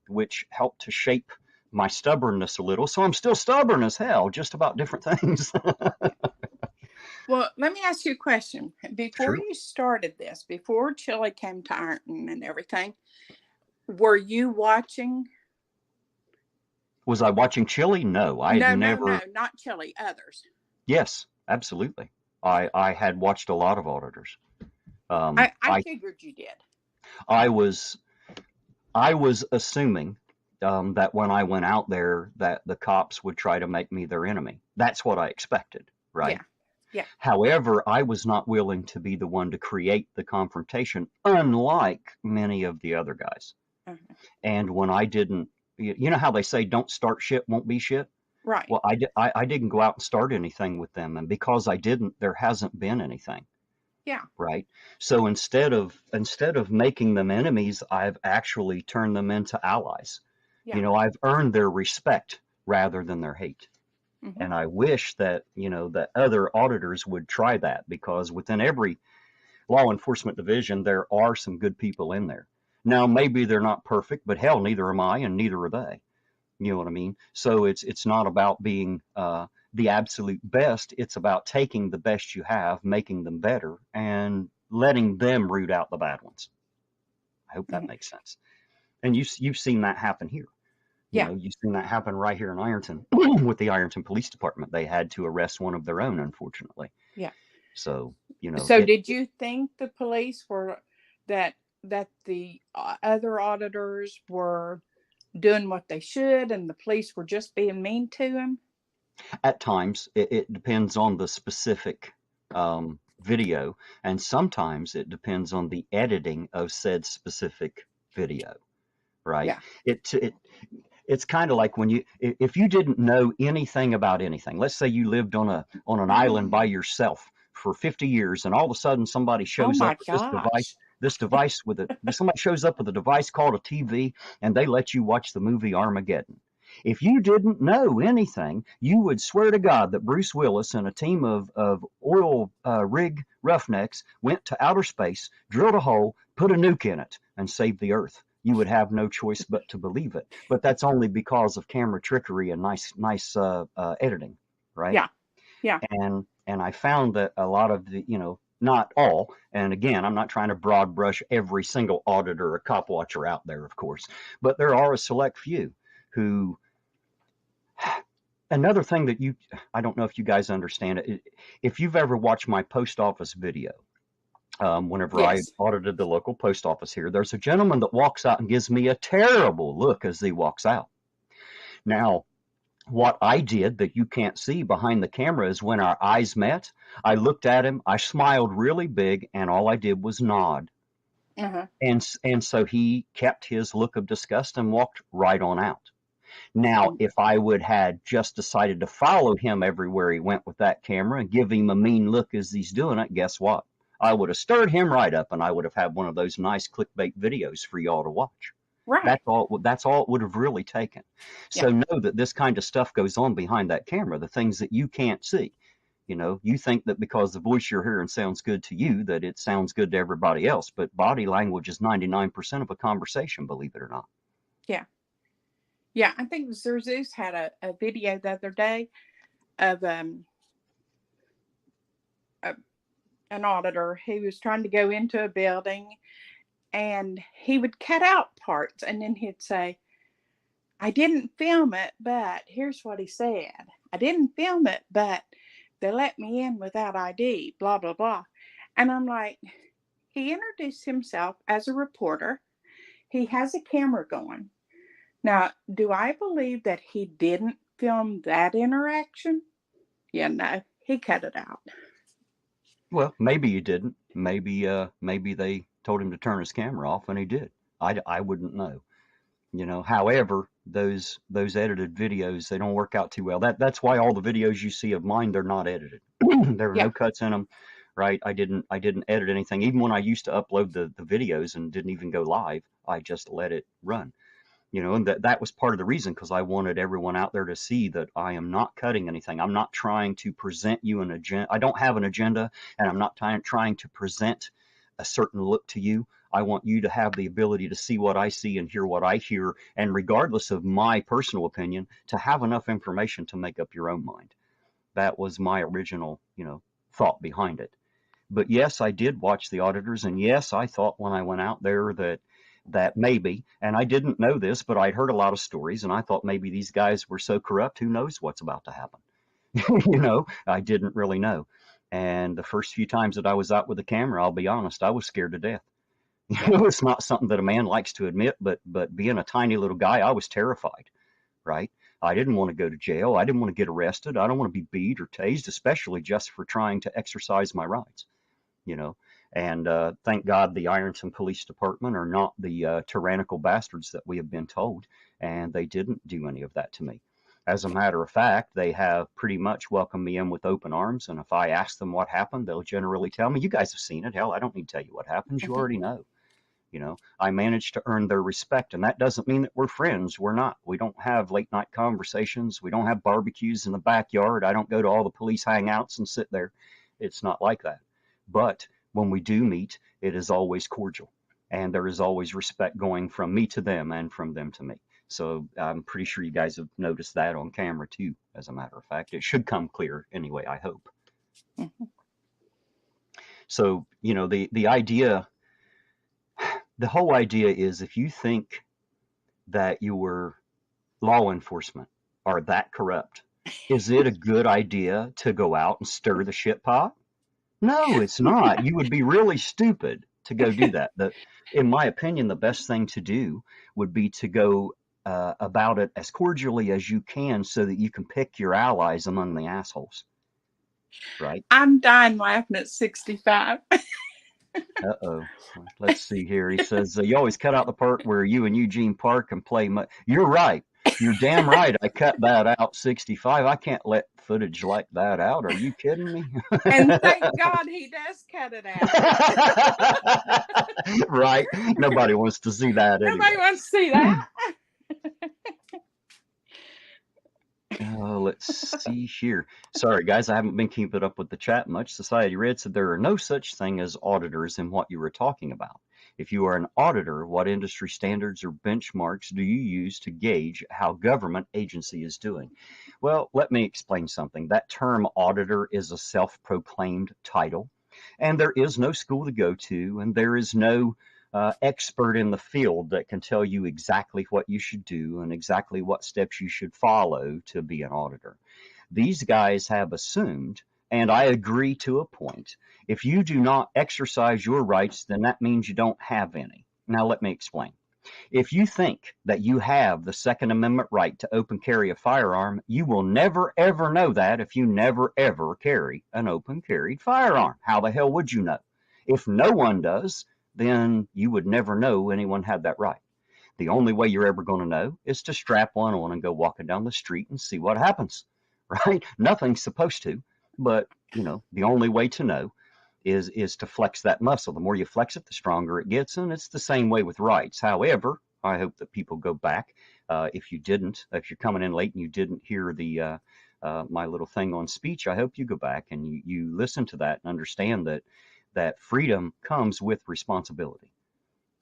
which help to shape my stubbornness a little. So I'm still stubborn as hell, just about different things. Yeah. Well, let me ask you a question. Before Sure. you started this, before Chili came to Ironton and everything, were you watching? Was I watching Chili? No, I had No, no, no, never. not Chili, others. Yes, absolutely. Yeah. I had watched a lot of auditors. I figured you did. I was I was assuming that when I went out there, that the cops would try to make me their enemy. That's what I expected, right? Yeah. Yeah. However, I was not willing to be the one to create the confrontation, unlike many of the other guys. Uh-huh. And when I didn't, you know how they say, don't start shit, won't be shit? Right. Well, I didn't go out and start anything with them. And because I didn't, there hasn't been anything. Yeah. Right. So instead of making them enemies, I've actually turned them into allies. You Yeah. know, I've earned their respect rather than their hate. Hmm. And I wish that, you know, that other auditors would try that because within every law enforcement division, there are some good people in there. Now, maybe they're not perfect, but hell, neither am I and neither are they. You know what I mean? So it's not about being the absolute best. It's about taking the best you have, making them better, and letting them root out the bad ones. I hope that Hmm. makes sense. And you've seen that happen here. You Yeah. know, you've seen that happen right here in Ironton with the Ironton Police Department. They had to arrest one of their own, unfortunately. Yeah. So you know So it. did you think the police were that the other auditors were doing what they should and the police were just being mean to him? At times, it depends on the specific video, and sometimes it depends on the editing of said specific video, right? Yeah. It's kind of like when if you didn't know anything about anything. Let's say you lived on an island by yourself for 50 years, and all of a sudden somebody Oh shows up my with gosh. this device somebody shows up with a device called a TV, and they let you watch the movie Armageddon. If you didn't know anything, you would swear to God that Bruce Willis and a team of oil rig roughnecks went to outer space, drilled a hole, put a nuke in it, and saved the Earth. You would have no choice but to believe it. But that's only because of camera trickery and nice editing, right? Yeah. Yeah. And I found that a lot of the, not all, and again, I'm not trying to broad brush every single auditor or cop watcher out there, of course, but there are a select few who. Another thing that I don't know if you guys understand it. If you've ever watched my post office video, whenever I Yes. audited the local post office here, there's a gentleman that walks out and gives me a terrible look as he walks out. Now, what I did that you can't see behind the camera is when our eyes met, I looked at him, I smiled really big, and all I did was nod. Uh-huh. And so he kept his look of disgust and walked right on out. Now, if I would had just decided to follow him everywhere he went with that camera and give him a mean look as he's doing it, guess what? I would have stirred him right up, and I would have had one of those nice clickbait videos for y'all to watch. Right. That's all it would have really taken. So Yeah. know that this kind of stuff goes on behind that camera, the things that you can't see. You think that because the voice you're hearing sounds good to you, that it sounds good to everybody else. But body language is 99% of a conversation, believe it or not. Yeah. Yeah. I think Zeus had a video the other day of an auditor who was trying to go into a building, and he would cut out parts and then he'd say, I didn't film it, but here's what he said. I didn't film it, but they let me in without ID, blah, blah, blah. And I'm like, he introduced himself as a reporter. He has a camera going. Now, do I believe that he didn't film that interaction? Yeah, no, he cut it out. Well, maybe you didn't. Maybe they told him to turn his camera off, and he did. I wouldn't know. However, those edited videos, they don't work out too well. That's why all the videos you see of mine, they're not edited. There are Yeah. no cuts in them, right? I didn't edit anything. Even when I used to upload the videos and didn't even go live, I just let it run. And that was part of the reason, because I wanted everyone out there to see that I am not cutting anything. I'm not trying to present you an agenda. I don't have an agenda, and I'm not trying to present a certain look to you. I want you to have the ability to see what I see and hear what I hear, and regardless of my personal opinion, to have enough information to make up your own mind. That was my original, thought behind it. But yes, I did watch the auditors, and yes, I thought when I went out there that maybe, and I didn't know this, but I'd heard a lot of stories, and I thought maybe these guys were so corrupt, who knows what's about to happen. I didn't really know. And the first few times that I was out with the camera, I'll be honest, I was scared to death. It's not something that a man likes to admit, but being a tiny little guy, I was terrified, right? I didn't want to go to jail. I didn't want to get arrested. I don't want to be beat or tased, especially just for trying to exercise my rights. And thank God the Ironton Police Department are not the tyrannical bastards that we have been told, and they didn't do any of that to me. As a matter of fact, they have pretty much welcomed me in with open arms, and if I ask them what happened, they'll generally tell me, you guys have seen it. Hell, I don't need to tell you what happens. You already know. I managed to earn their respect, and that doesn't mean that we're friends. We're not. We don't have late night conversations. We don't have barbecues in the backyard. I don't go to all the police hangouts and sit there. It's not like that. But when we do meet, it is always cordial, and there is always respect going from me to them and from them to me. So I'm pretty sure you guys have noticed that on camera too, as a matter of fact. It should come clear anyway, I hope. Mm-hmm. So, the idea, the whole idea is, if you think that your law enforcement are that corrupt, is it a good idea to go out and stir the shit pot? No, it's not. You would be really stupid to go do that. In my opinion, the best thing to do would be to go about it as cordially as you can so that you can pick your allies among the assholes, right? I'm dying laughing at 65. Uh-oh. Let's see here. He says, you always cut out the part where you and Eugene park and play. You're right. You're damn right. I cut that out, 65. I can't let footage like that out. Are you kidding me? And thank God he does cut it out. Right. Nobody wants to see that Nobody anyway. wants to see that. Let's see here. Sorry, guys, I haven't been keeping up with the chat much. Society Red said there are no such thing as auditors in what you were talking about. If you are an auditor, what industry standards or benchmarks do you use to gauge how government agency is doing? Well, let me explain something. That term auditor is a self-proclaimed title, and there is no school to go to, and there is no expert in the field that can tell you exactly what you should do and exactly what steps you should follow to be an auditor. These guys have assumed, and I agree to a point, if you do not exercise your rights, then that means you don't have any. Now, let me explain. If you think that you have the Second Amendment right to open carry a firearm, you will never, ever know that if you never, ever carry an open carried firearm. How the hell would you know? If no one does, then you would never know anyone had that right. The only way you're ever going to know is to strap one on and go walking down the street and see what happens, right? Nothing's supposed to, but the only way to know is to flex that muscle. The more you flex it, the stronger it gets, and it's the same way with rights. However, I hope that people go back. If you're coming in late and you didn't hear the my little thing on speech, I hope you go back and you listen to that and understand that freedom comes with responsibility,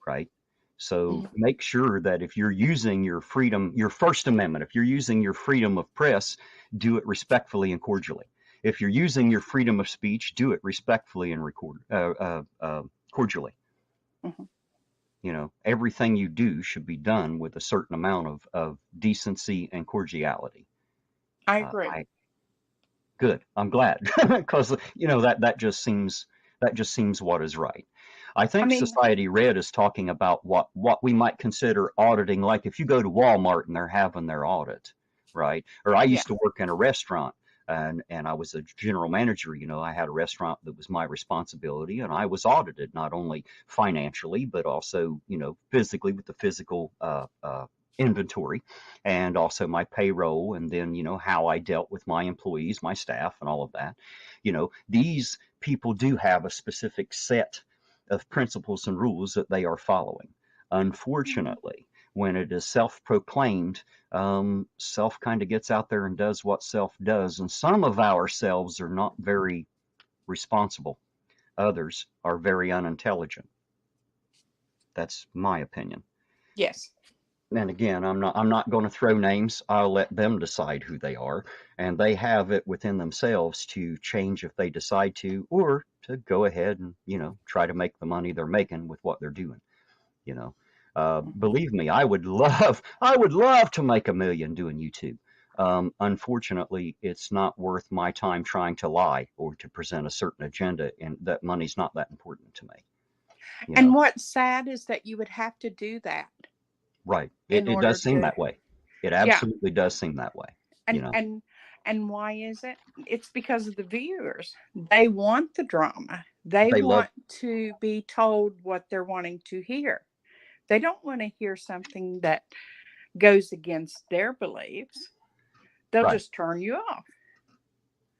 right? So make sure that if you're using your freedom, your First Amendment, if you're using your freedom of press, do it respectfully and cordially. If you're using your freedom of speech, do it respectfully and cordially. Mm-hmm. Everything you do should be done with a certain amount of decency and cordiality. I agree. Good. I'm glad, because that just seems what is right. I think Society Red is talking about what we might consider auditing, like if you go to Walmart and they're having their audit, right? Or I used to work in a restaurant, and I was a general manager. I had a restaurant that was my responsibility, and I was audited not only financially but also physically with the physical inventory, and also my payroll, and then how I dealt with my employees, my staff, and all of that. These people do have a specific set of principles and rules that they are following. Unfortunately, when it is self-proclaimed, self kind of gets out there and does what self does, and some of ourselves are not very responsible. Others are very unintelligent. That's my opinion. Yes. And again, I'm not going to throw names. I'll let them decide who they are, and they have it within themselves to change if they decide to, or to go ahead and try to make the money they're making with what they're doing. Believe me, I would love to make $1 million doing YouTube. Unfortunately, it's not worth my time trying to lie or to present a certain agenda, and that money's not that important to me. And what's sad is that you would have to do that. Right. It does seem that way. It absolutely does seem that way. And why is it? It's because of the viewers. They want the drama. They want to be told what they're wanting to hear. They don't want to hear something that goes against their beliefs. They'll just turn you off.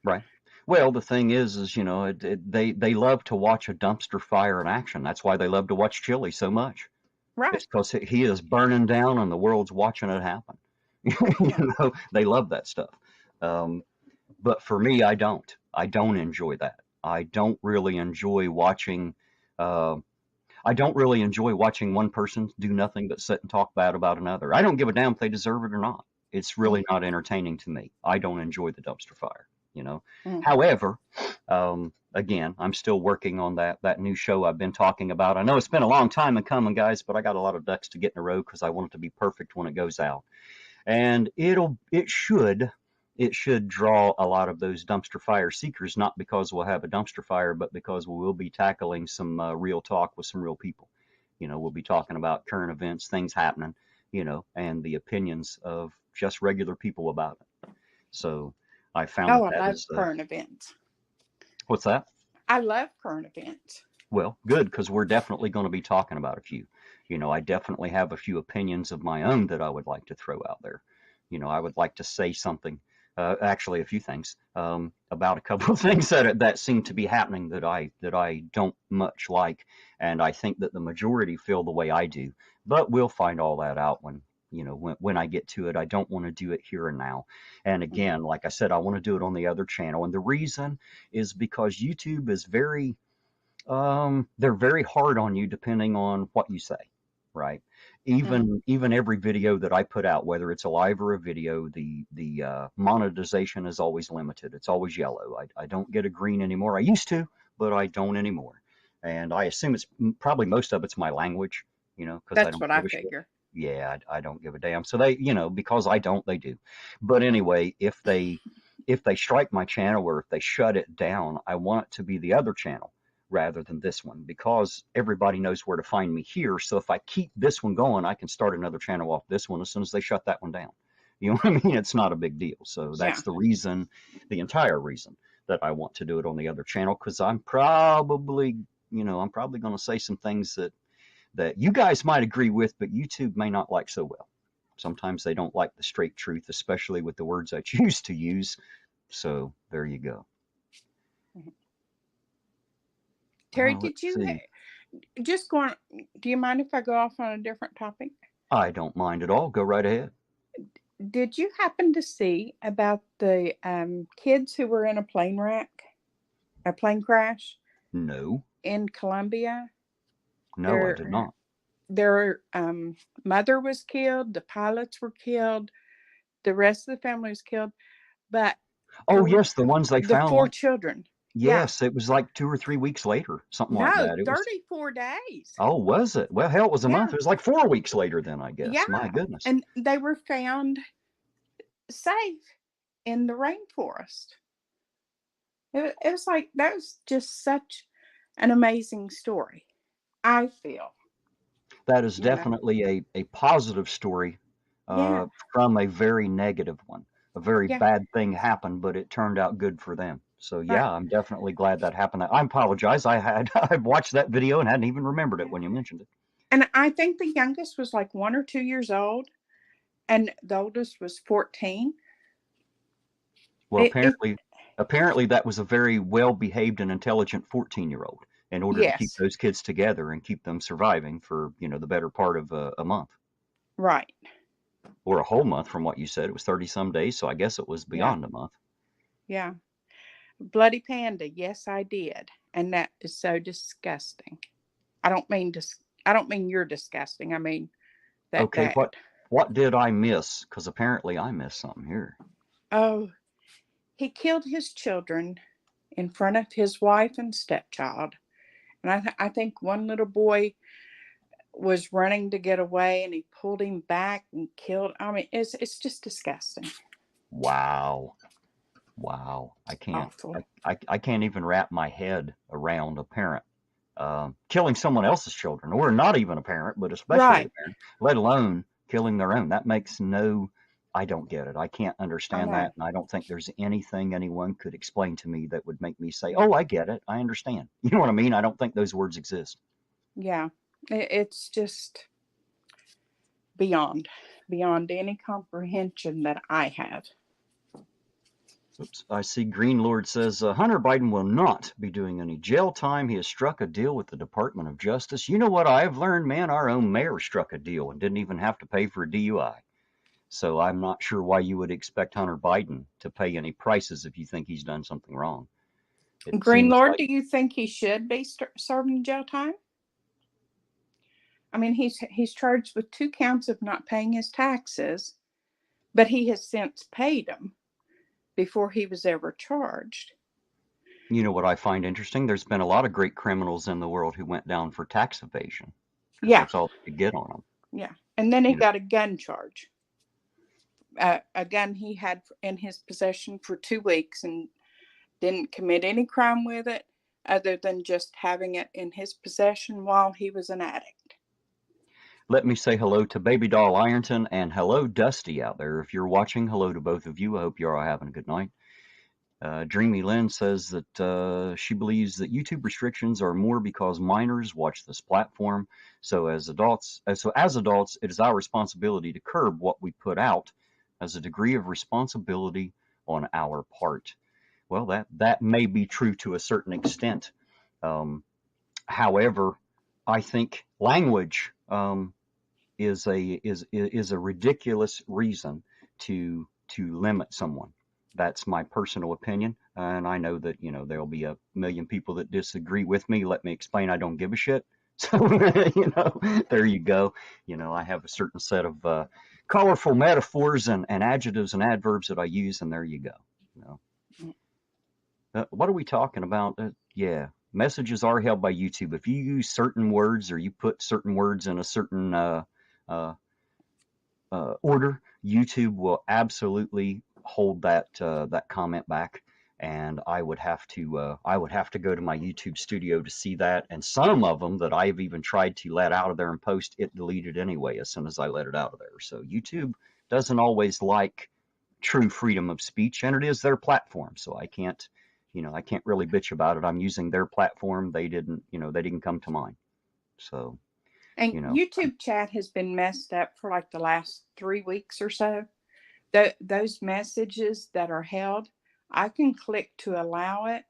Right. Well, the thing is they love to watch a dumpster fire in action. That's why they love to watch Chili so much. Right. It's because he is burning down and the world's watching it happen. They love that stuff. But for me, I don't enjoy that. I don't really enjoy watching one person do nothing but sit and talk bad about another. I don't give a damn if they deserve it or not. It's really not entertaining to me. I don't enjoy the dumpster fire, However, again, I'm still working on that new show I've been talking about. I know it's been a long time in coming, guys, but I got a lot of ducks to get in a row because I want it to be perfect when it goes out. And it should draw a lot of those dumpster fire seekers, not because we'll have a dumpster fire, but because we will be tackling some real talk with some real people. We'll be talking about current events, things happening, and the opinions of just regular people about it. So I found Oh, that I that love is current events. what's that? I love current events. Well, good, because we're definitely going to be talking about a few. I definitely have a few opinions of my own that I would like to throw out there. I would like to say something, actually, a few things about a couple of things that seem to be happening that I don't much like, and I think that the majority feel the way I do. But we'll find all that out when I get to it. I don't want to do it here and now. And again, like I said, I want to do it on the other channel, and the reason is because YouTube is they're very hard on you depending on what you say, right? Mm-hmm. Even every video that I put out, whether it's a live or a video, the monetization is always limited. It's always yellow. I don't get a green anymore. I used to, but I don't anymore. And I assume it's probably most of it's my language, because I That's don't what I give a shit. figure. Yeah, I don't give a damn. So they, because I don't, they do. But anyway, if they strike my channel or if they shut it down, I want it to be the other channel rather than this one, because everybody knows where to find me here. So if I keep this one going, I can start another channel off this one as soon as they shut that one down. You know what I mean? It's not a big deal. So Yeah. that's the reason, the entire reason that I want to do it on the other channel, because I'm probably going to say some things that you guys might agree with, but YouTube may not like so well. Sometimes they don't like the straight truth, especially with the words I choose to use. So there you go. Terry, Let's did you see. just go on? Do you mind if I go off on a different topic? I don't mind at all. Go right ahead. Did you happen to see about the kids who were in a plane crash No, in Colombia? no, I did Their not. their mother was killed. The pilots were killed. The rest of the family was killed. But Oh, for yes, the ones they the found, four like, children, yeah, yes, it was like 2 or 3 weeks later, something like no, that. It was, 34 days. oh, was it? Well, hell, it was a month. Yeah, It was like 4 weeks later then, I guess. My yeah, goodness. and they were found safe in the rainforest. It was like that was just such an amazing story. I feel, That is you know, definitely a positive story yeah, from a very negative one. A very yeah, bad thing happened, but it turned out good for them. So right, yeah, I'm definitely glad that happened. I apologize. I watched that video and hadn't even remembered it yeah. when you mentioned it. And I think the youngest was like 1 or 2 years old, and the oldest was 14. Well, It apparently that was a very well-behaved and intelligent 14-year-old in order to keep yes, those kids together and keep them surviving for, the better part of a month right, or a whole month from what you said. It was 30 some days, so I guess it was yeah, beyond a month. yeah. Bloody panda, yes, I did, and that is so disgusting. I don't mean you're disgusting. I mean that Okay, what bad. what did I miss? Because apparently I missed something here. Oh, he killed his children in front of his wife and stepchild. And I think one little boy was running to get away and he pulled him back and killed. I mean, it's just disgusting. Wow. Wow. Awful. I can't even wrap my head around a parent killing someone else's children, or not even a parent, but especially a Right. parent, let alone killing their own. That makes no, I don't get it. I can't I understand know. that. And I don't think there's anything anyone could explain to me that would make me say, oh, I get it. I understand. You know what I mean? I don't think those words exist. Yeah. It's just beyond any comprehension that I have. Oops. I see Green Lord says Hunter Biden will not be doing any jail time. He has struck a deal with the Department of Justice. You know what I've learned, man? Our own mayor struck a deal and didn't even have to pay for a DUI. So I'm not sure why you would expect Hunter Biden to pay any prices if you think he's done something wrong. It Green seems Lord, like, do you think he should be serving jail time? I mean, he's charged with 2 counts of not paying his taxes, but he has since paid them before he was ever charged. what I find interesting? There's been a lot of great criminals in the world who went down for tax evasion because Yeah, that's all they could get on them. yeah. And then he You know, got a gun charge, a gun he had in his possession for 2 weeks and didn't commit any crime with it other than just having it in his possession while he was an addict. Let me say hello to Baby Doll Ironton and hello Dusty out there. If you're watching, hello to both of you. I hope you're all having a good night. Dreamy Lynn says that she believes that YouTube restrictions are more because minors watch this platform. So as adults, it is our responsibility to curb what we put out as a degree of responsibility on our part. Well, that may be true to a certain extent. However, I think language is a ridiculous reason to limit someone. That's my personal opinion, and I know that there'll be a million people that disagree with me. Let me explain. I don't give a shit. So there you go. I have a certain set of colorful metaphors and adjectives and adverbs that I use, and there you go. What are we talking about? Yeah, messages are held by YouTube. If you use certain words or you put certain words in a certain order, YouTube will absolutely hold that comment back, and I would have to go to my YouTube studio to see that. And some of them that I've even tried to let out of there and post, it deleted anyway as soon as I let it out of there. So YouTube doesn't always like true freedom of speech, and it is their platform. So I can't really bitch about it. I'm using their platform. They didn't come to mine. So. And YouTube chat has been messed up for like the last 3 weeks or so. Those messages that are held, I can click to allow it,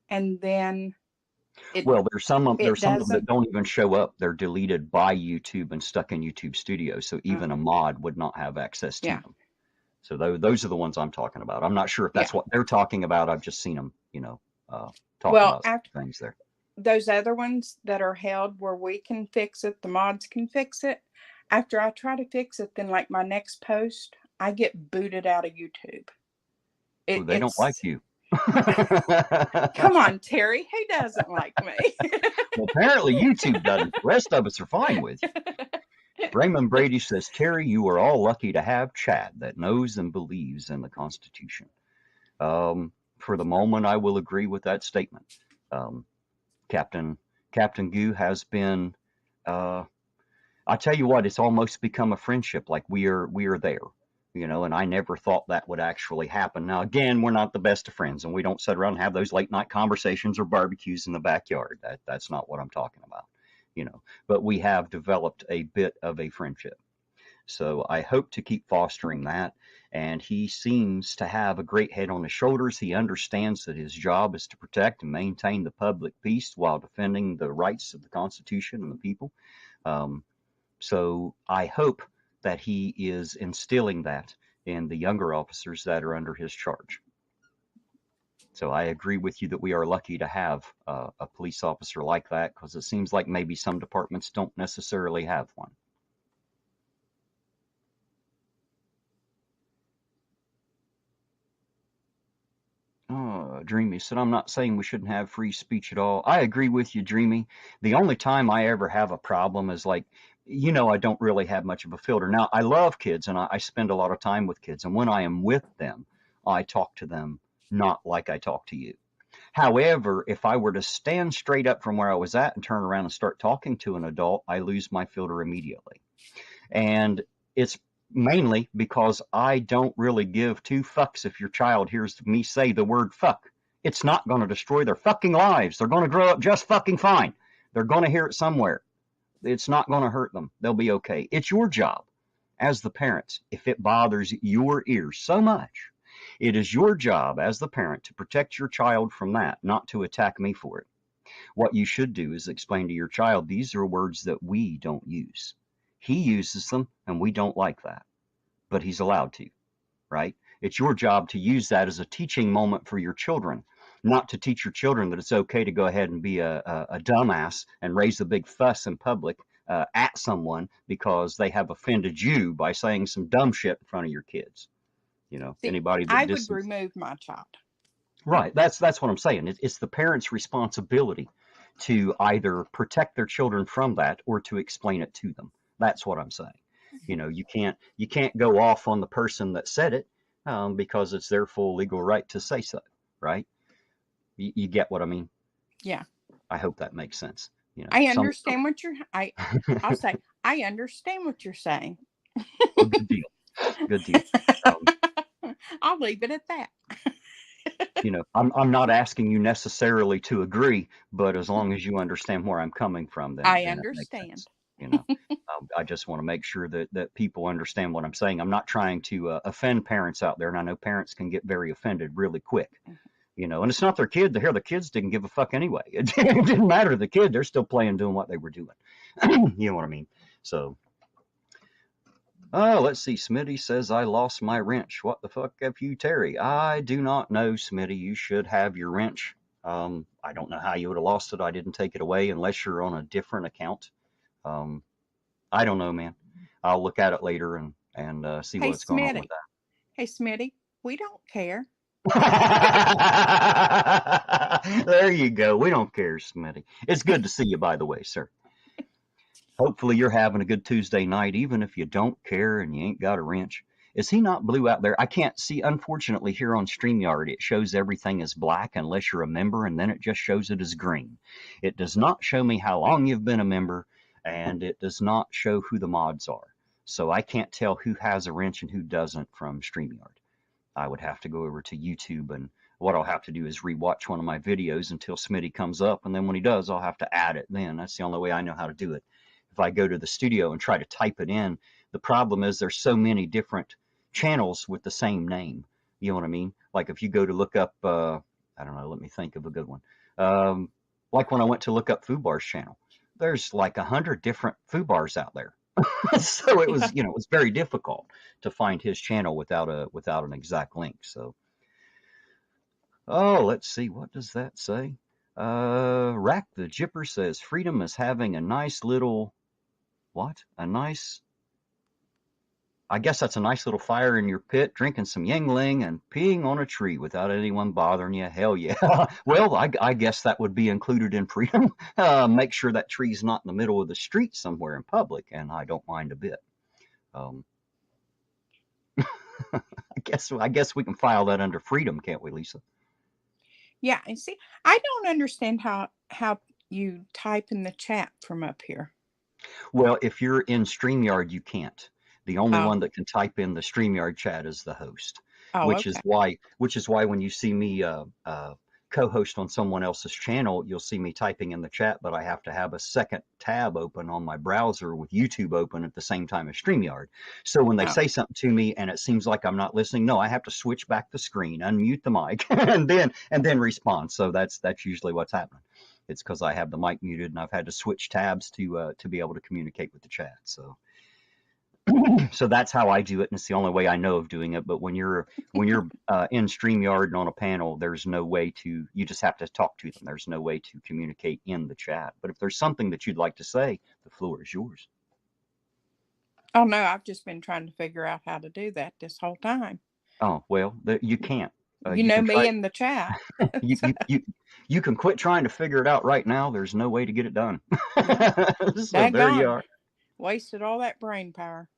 and then there's some of them that don't even show up. They're deleted by YouTube and stuck in YouTube Studio, so even a mod would not have access to them. So those are the ones I'm talking about. I'm not sure if that's what they're talking about. I've just seen them, talking about things there. Those other ones that are held where we can fix it, the mods can fix it. After I try to fix it, then like my next post, I get booted out of YouTube. They don't like you. Come on, Terry. Who doesn't like me? Well, apparently YouTube doesn't. The rest of us are fine with you. Raymond Brady says, Terry, you are all lucky to have Chad that knows and believes in the Constitution. For the moment, I will agree with that statement. Captain Goo has been, I tell you what, it's almost become a friendship. Like we are there, and I never thought that would actually happen. Now, again, we're not the best of friends, and we don't sit around and have those late night conversations or barbecues in the backyard. That's not what I'm talking about, but we have developed a bit of a friendship. So I hope to keep fostering that. And he seems to have a great head on his shoulders. He understands that his job is to protect and maintain the public peace while defending the rights of the Constitution and the people. So I hope that he is instilling that in the younger officers that are under his charge. So I agree with you that we are lucky to have a police officer like that, because it seems like maybe some departments don't necessarily have one. Dreamy said, I'm not saying we shouldn't have free speech at all. I agree with you, Dreamy. The only time I ever have a problem is like, I don't really have much of a filter. Now, I love kids, and I spend a lot of time with kids. And when I am with them, I talk to them not like I talk to you. However, if I were to stand straight up from where I was at and turn around and start talking to an adult, I lose my filter immediately. And it's mainly because I don't really give two fucks if your child hears me say the word fuck. It's not going to destroy their fucking lives. They're going to grow up just fucking fine. They're going to hear it somewhere. It's not going to hurt them. They'll be okay. It's your job as the parents. If it bothers your ears so much, it is your job as the parent to protect your child from that, not to attack me for it. What you should do is explain to your child, these are words that we don't use. He uses them, and we don't like that, but he's allowed to, right? It's your job to use that as a teaching moment for your children, not to teach your children that it's okay to go ahead and be a dumbass and raise a big fuss in public at someone because they have offended you by saying some dumb shit in front of your kids. See, anybody that I would remove my child. Right. That's what I'm saying. It's the parent's responsibility to either protect their children from that or to explain it to them. That's what I'm saying. You can't go off on the person that said it because it's their full legal right to say so, right? You get what I mean? Yeah. I hope that makes sense. I Some, understand what I'll say, I understand what you're saying. oh, good deal. Good deal. Um, I'll leave it at that. I'm not asking you necessarily to agree, but as long as you understand where I'm coming from, I then it makes understand. sense. You know, I just want to make sure that people understand what I'm saying. I'm not trying to offend parents out there, and I know parents can get very offended really quick. And it's not their kid. The kids didn't give a fuck anyway. It didn't matter to the kid. They're still playing, doing what they were doing. You know what I mean? So, oh, let's see. Smitty says, I lost my wrench. What the fuck have you, Terry? I do not know, Smitty. You should have your wrench. I don't know how you would have lost it. I didn't take it away unless you're on a different account. Um, I don't know, man. I'll look at it later and see Hey, what's going on with Smitty. Hey, Smitty. We don't care. that. There you go. We don't care, Smitty. It's good to see you, by the way, sir. Hopefully you're having a good Tuesday night, even if you don't care and you ain't got a wrench. Is he not blue out there? I can't see, unfortunately, here on StreamYard. It shows everything as black unless you're a member, and then it just shows it as green. It does not show me how long you've been a member, and it does not show who the mods are. So I can't tell who has a wrench and who doesn't from StreamYard. I would have to go over to YouTube, and what I'll have to do is rewatch one of my videos until Smitty comes up, and then when he does, I'll have to add it then. That's the only way I know how to do it. If I go to the studio and try to type it in, the problem is there's so many different channels with the same name. You know what I mean? Like if you go to look up, I don't know, let me think of a good one. Like when I went to look up Fubar's channel, there's like 100 different Fubars out there. So it was, it was very difficult to find his channel without an exact link. So, oh, let's see, what does that say? Rack the Jipper says Freedom is having a nice little, what? I guess that's a nice little fire in your pit, drinking some Yingling and peeing on a tree without anyone bothering you. Hell yeah. Well, I guess that would be included in Freedom. Make sure that tree's not in the middle of the street somewhere in public, and I don't mind a bit. I guess we can file that under Freedom, can't we, Lisa? Yeah, and see, I don't understand how you type in the chat from up here. Well, if you're in StreamYard, you can't. The only Oh. one that can type in the StreamYard chat is the host, Oh, which okay. is why when you see me co-host on someone else's channel, you'll see me typing in the chat, but I have to have a second tab open on my browser with YouTube open at the same time as StreamYard. So when they Oh. say something to me and it seems like I'm not listening, no, I have to switch back the screen, unmute the mic, and then respond. So that's usually what's happening. It's because I have the mic muted and I've had to switch tabs to be able to communicate with the chat. So that's how I do it, and it's the only way I know of doing it. But when you're in StreamYard and on a panel, there's no way to. You just have to talk to them. There's no way to communicate in the chat. But if there's something that you'd like to say, the floor is yours. Oh no, I've just been trying to figure out how to do that this whole time. Oh well, you can't. You know me in the chat. You can quit trying to figure it out right now. There's no way to get it done. So there you are. Wasted all that brain power.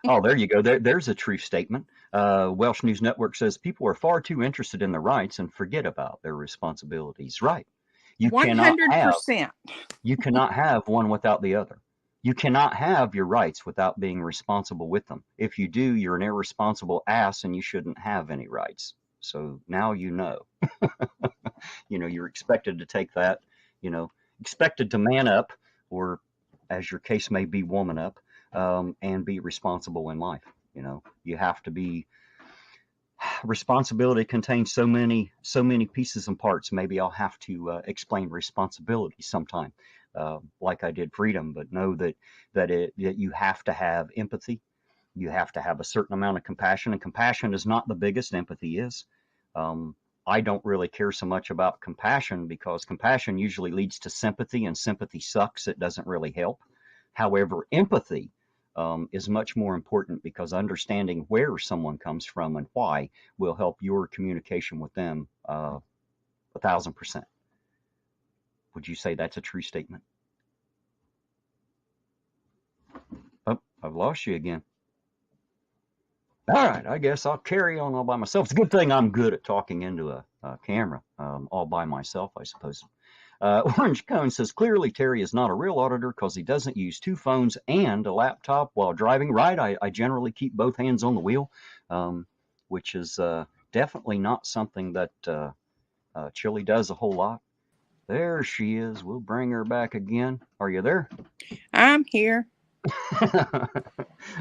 Oh, there you go. There's a true statement. Welsh News Network says people are far too interested in their rights and forget about their responsibilities. Right. 100%. You cannot have one without the other. You cannot have your rights without being responsible with them. If you do, you're an irresponsible ass and you shouldn't have any rights. So now you know. You're expected to take that, expected to man up, or as your case may be, woman up. And be responsible in life. You have to be. Responsibility contains so many pieces and parts. Maybe I'll have to explain responsibility sometime, like I did freedom. But know that you have to have empathy. You have to have a certain amount of compassion, and compassion is not the biggest. Empathy is. I don't really care so much about compassion because compassion usually leads to sympathy, and sympathy sucks. It doesn't really help. However, empathy is much more important because understanding where someone comes from and why will help your communication with them 1,000%. Would you say that's a true statement? Oh, I've lost you again. All right, I guess I'll carry on all by myself. It's a good thing I'm good at talking into a camera all by myself, I suppose. Orange Cone says, clearly Terry is not a real auditor because he doesn't use two phones and a laptop while driving. Right. I generally keep both hands on the wheel, which is definitely not something that Chili does a whole lot. There she is. We'll bring her back again. Are you there? I'm here.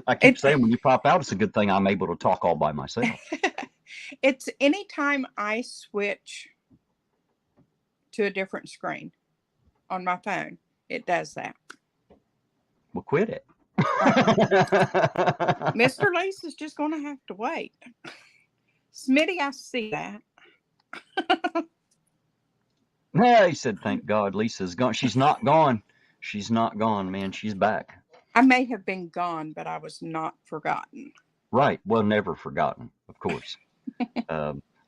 I keep saying when you pop out, it's a good thing I'm able to talk all by myself. It's anytime I switch to a different screen on my phone, it does that. Well, quit it. Mr. Lisa's just going to have to wait. Smitty, I see that. Yeah, he said, thank God Lisa's gone. She's not gone. She's not gone, man. She's back. I may have been gone, but I was not forgotten. Right. Well, never forgotten, of course.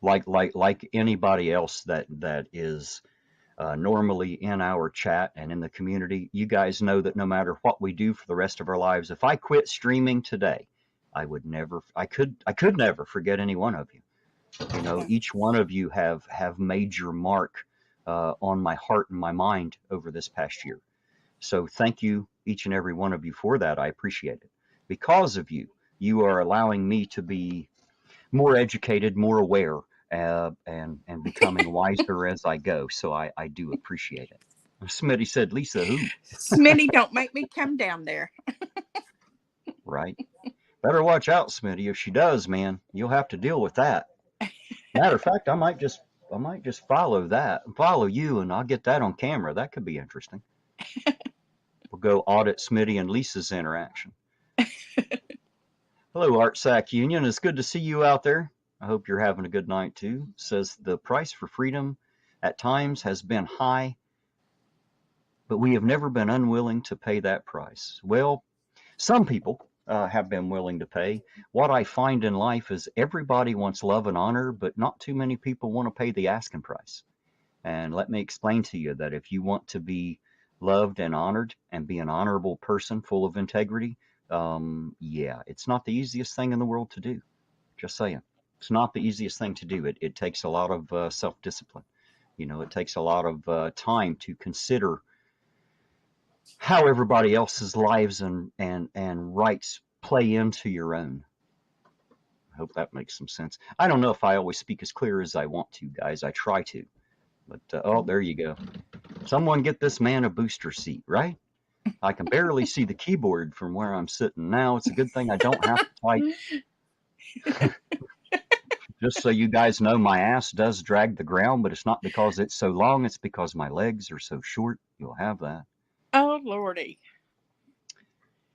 Like anybody else that is normally in our chat and in the community, you guys know that no matter what we do for the rest of our lives, if I quit streaming today, I could never forget any one of you. You know, each one of you have made your mark on my heart and my mind over this past year. So thank you, each and every one of you, for that. I appreciate it. Because of you, you are allowing me to be more educated, more aware, and becoming wiser as I go. So I do appreciate it. Smitty said, Lisa, who? Smitty, don't make me come down there. Right. Better watch out, Smitty. If she does, man, you'll have to deal with that. Matter of fact, I might just follow you, and I'll get that on camera. That could be interesting. We'll go audit Smitty and Lisa's interaction. Hello, Art Sac Union. It's good to see you out there. I hope you're having a good night too. Says the price for freedom at times has been high, but we have never been unwilling to pay that price. Well, some people have been willing to pay. What I find in life is everybody wants love and honor, but not too many people want to pay the asking price. And let me explain to you that if you want to be loved and honored and be an honorable person full of integrity, yeah, it's not the easiest thing in the world to do. Just saying. It's not the easiest thing to do. It takes a lot of self-discipline. You know, it takes a lot of time to consider how everybody else's lives and rights play into your own. I hope that makes some sense. I don't know if I always speak as clear as I want to, guys. I try to. But, oh, there you go. Someone get this man a booster seat, right? I can barely see the keyboard from where I'm sitting now. It's a good thing I don't have to type. Just so you guys know, my ass does drag the ground, but it's not because it's so long. It's because my legs are so short. You'll have that. Oh, Lordy.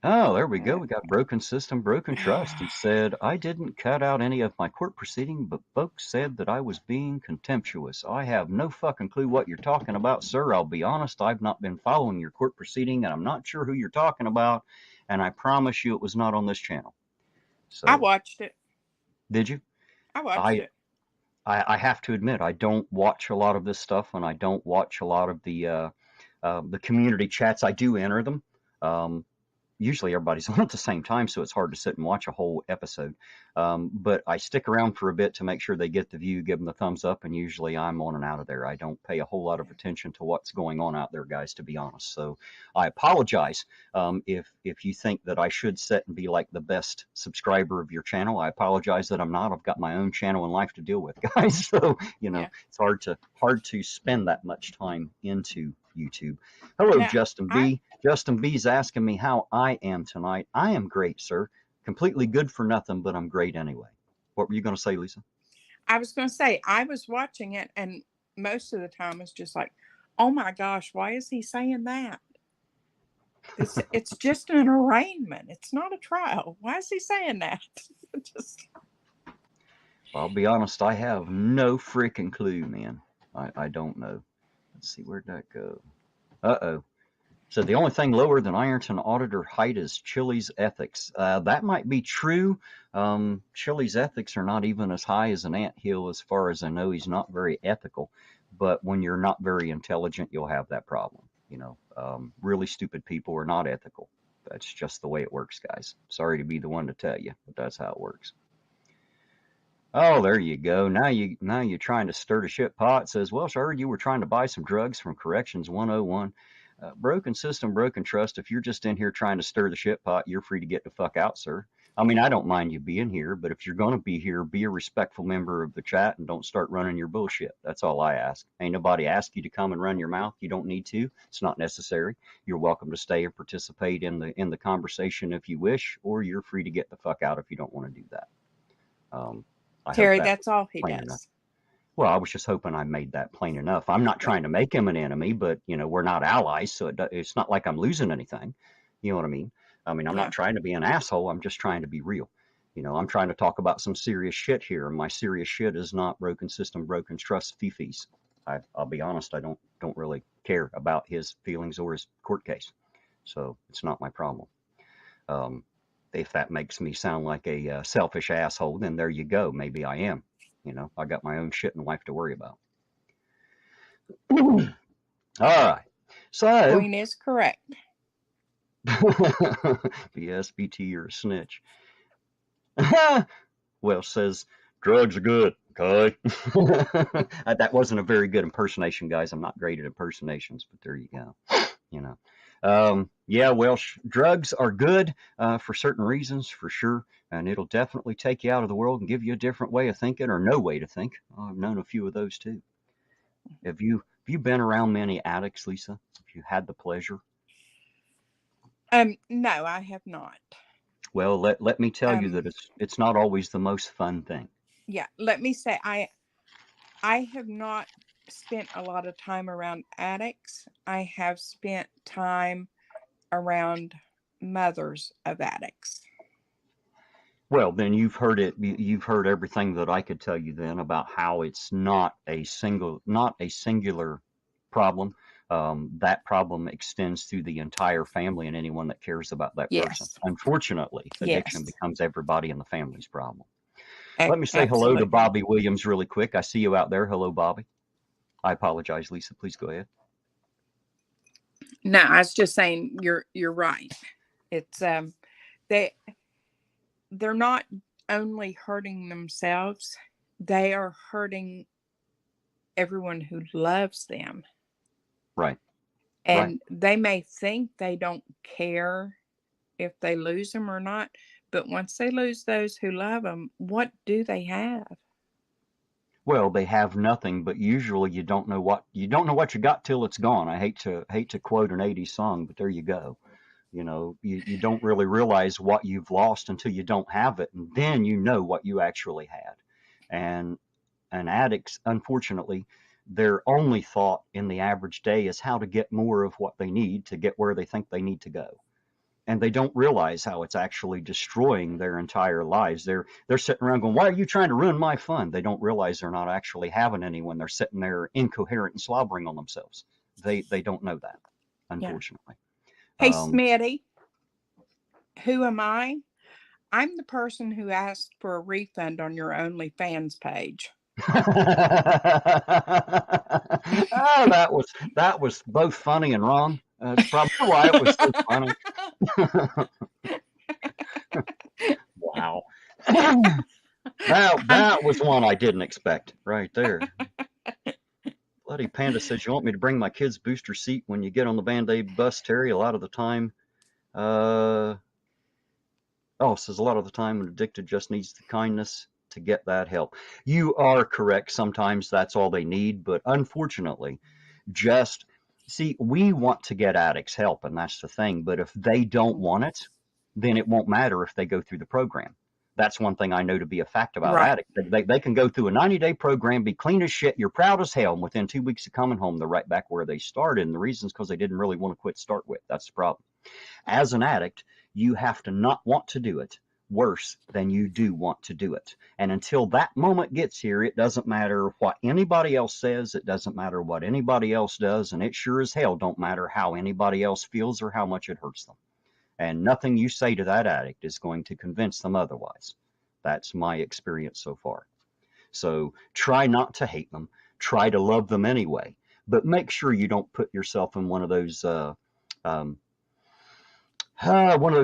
Oh, there we go. We got broken system, broken trust. He said, I didn't cut out any of my court proceeding, but folks said that I was being contemptuous. I have no fucking clue what you're talking about, sir. I'll be honest. I've not been following your court proceeding, and I'm not sure who you're talking about. And I promise you it was not on this channel. So, I watched it. Did you? I watched it. I have to admit, I don't watch a lot of this stuff, and I don't watch a lot of the community chats. I do enter them. Usually everybody's on at the same time, so it's hard to sit and watch a whole episode. But I stick around for a bit to make sure they get the view, give them the thumbs up, and usually I'm on and out of there. I don't pay a whole lot of attention to what's going on out there, guys, to be honest. So I apologize if you think that I should sit and be like the best subscriber of your channel. I apologize that I'm not. I've got my own channel and life to deal with, guys. So, you know, It's hard to spend that much time into YouTube. Hello, now, Justin B. Justin B's asking me how I am tonight. I am great, sir. Completely good for nothing, but I'm great anyway. What were you going to say, Lisa? I was going to say, I was watching it, and most of the time it's just like, oh my gosh, why is he saying that? It's just an arraignment. It's not a trial. Why is he saying that? I'll be honest, I have no freaking clue, man. I don't know. Let's see, where'd that go? Uh-oh. So the only thing lower than Ironton auditor height is Chili's ethics. That might be true. Chili's ethics are not even as high as an anthill as far as I know. He's not very ethical. But when you're not very intelligent, you'll have that problem. You know, really stupid people are not ethical. That's just the way it works, guys. Sorry to be the one to tell you, but that's how it works. Oh, there you go. Now you're trying to stir the shit pot. Says, well, sir, you were trying to buy some drugs from Corrections 101. Broken system, broken trust. If you're just in here trying to stir the shit pot, you're free to get the fuck out, sir. I mean, I don't mind you being here, but if you're going to be here, be a respectful member of the chat and don't start running your bullshit. That's all I ask. Ain't nobody asked you to come and run your mouth. You don't need to. It's not necessary. You're welcome to stay and participate in the conversation if you wish, or you're free to get the fuck out if you don't want to do that. I hope Terry, that that's all he plain enough. does. Well, I was just hoping I made that plain enough. I'm not trying to make him an enemy, but we're not allies, so it's not like I'm losing anything. You know what I mean? I mean, I'm Yeah. not trying to be an asshole. I'm just trying to be real. I'm trying to talk about some serious shit here, and my serious shit is not broken system, broken trust, fifis. I'll be honest. I don't really care about his feelings or his court case, so it's not my problem. If that makes me sound like a selfish asshole, then there you go. Maybe I am. I got my own shit in life to worry about. All right. So, Queen is correct. BS, BT, you're a snitch. Well, says drugs are good. Okay. That wasn't a very good impersonation, guys. I'm not great at impersonations, but there you go. Yeah, well, drugs are good for certain reasons, for sure, and it'll definitely take you out of the world and give you a different way of thinking or no way to think. I've known a few of those too. Have you been around many addicts, Lisa? Have you had the pleasure? No, I have not. Well, let me tell you that it's not always the most fun thing. Yeah, let me say I have not spent a lot of time around addicts. I have spent time around mothers of addicts. Well, then you've heard it. You've heard everything that I could tell you then about how it's not a singular problem. That problem extends through the entire family and anyone that cares about that person. Yes. Unfortunately, addiction Yes. becomes everybody in the family's problem. Let me say hello Absolutely. to Bobby Williams really quick. I see you out there. Hello, Bobby. I apologize, Lisa. Please go ahead. No, I was just saying you're right. It's they're not only hurting themselves, they are hurting everyone who loves them. Right. And they may think they don't care if they lose them or not, but once they lose those who love them, what do they have? Well, they have nothing, but usually you don't know what you got till it's gone. I hate to quote an 80s song, but there you go. You don't really realize what you've lost until you don't have it, and then you know what you actually had. And addicts, unfortunately, their only thought in the average day is how to get more of what they need to get where they think they need to go. And they don't realize how it's actually destroying their entire lives. They're sitting around going, "Why are you trying to ruin my fun?" They don't realize they're not actually having any when they're sitting there incoherent and slobbering on themselves. They don't know that, unfortunately. Hey, Smitty, who am I? I'm the person who asked for a refund on your OnlyFans page. Oh, that was both funny and wrong. That's probably why it was so funny. Wow. That was one I didn't expect right there. Bloody Panda says, "You want me to bring my kid's booster seat when you get on the Band-Aid bus, Terry?" A lot of the time, says a lot of the time an addicted just needs the kindness to get that help. You are correct. Sometimes that's all they need, but unfortunately, we want to get addicts help, and that's the thing. But if they don't want it, then it won't matter if they go through the program. That's one thing I know to be a fact about addicts. They can go through a 90-day program, be clean as shit, you're proud as hell, and within 2 weeks of coming home, they're right back where they started. And the reason is because they didn't really want to quit to start with. That's the problem. As an addict, you have to not want to do it worse than you do want to do it. And until that moment gets here, it doesn't matter what anybody else says. It doesn't matter what anybody else does. And it sure as hell don't matter how anybody else feels or how much it hurts them. And nothing you say to that addict is going to convince them otherwise. That's my experience so far. So try not to hate them. Try to love them anyway. But make sure you don't put yourself in one of those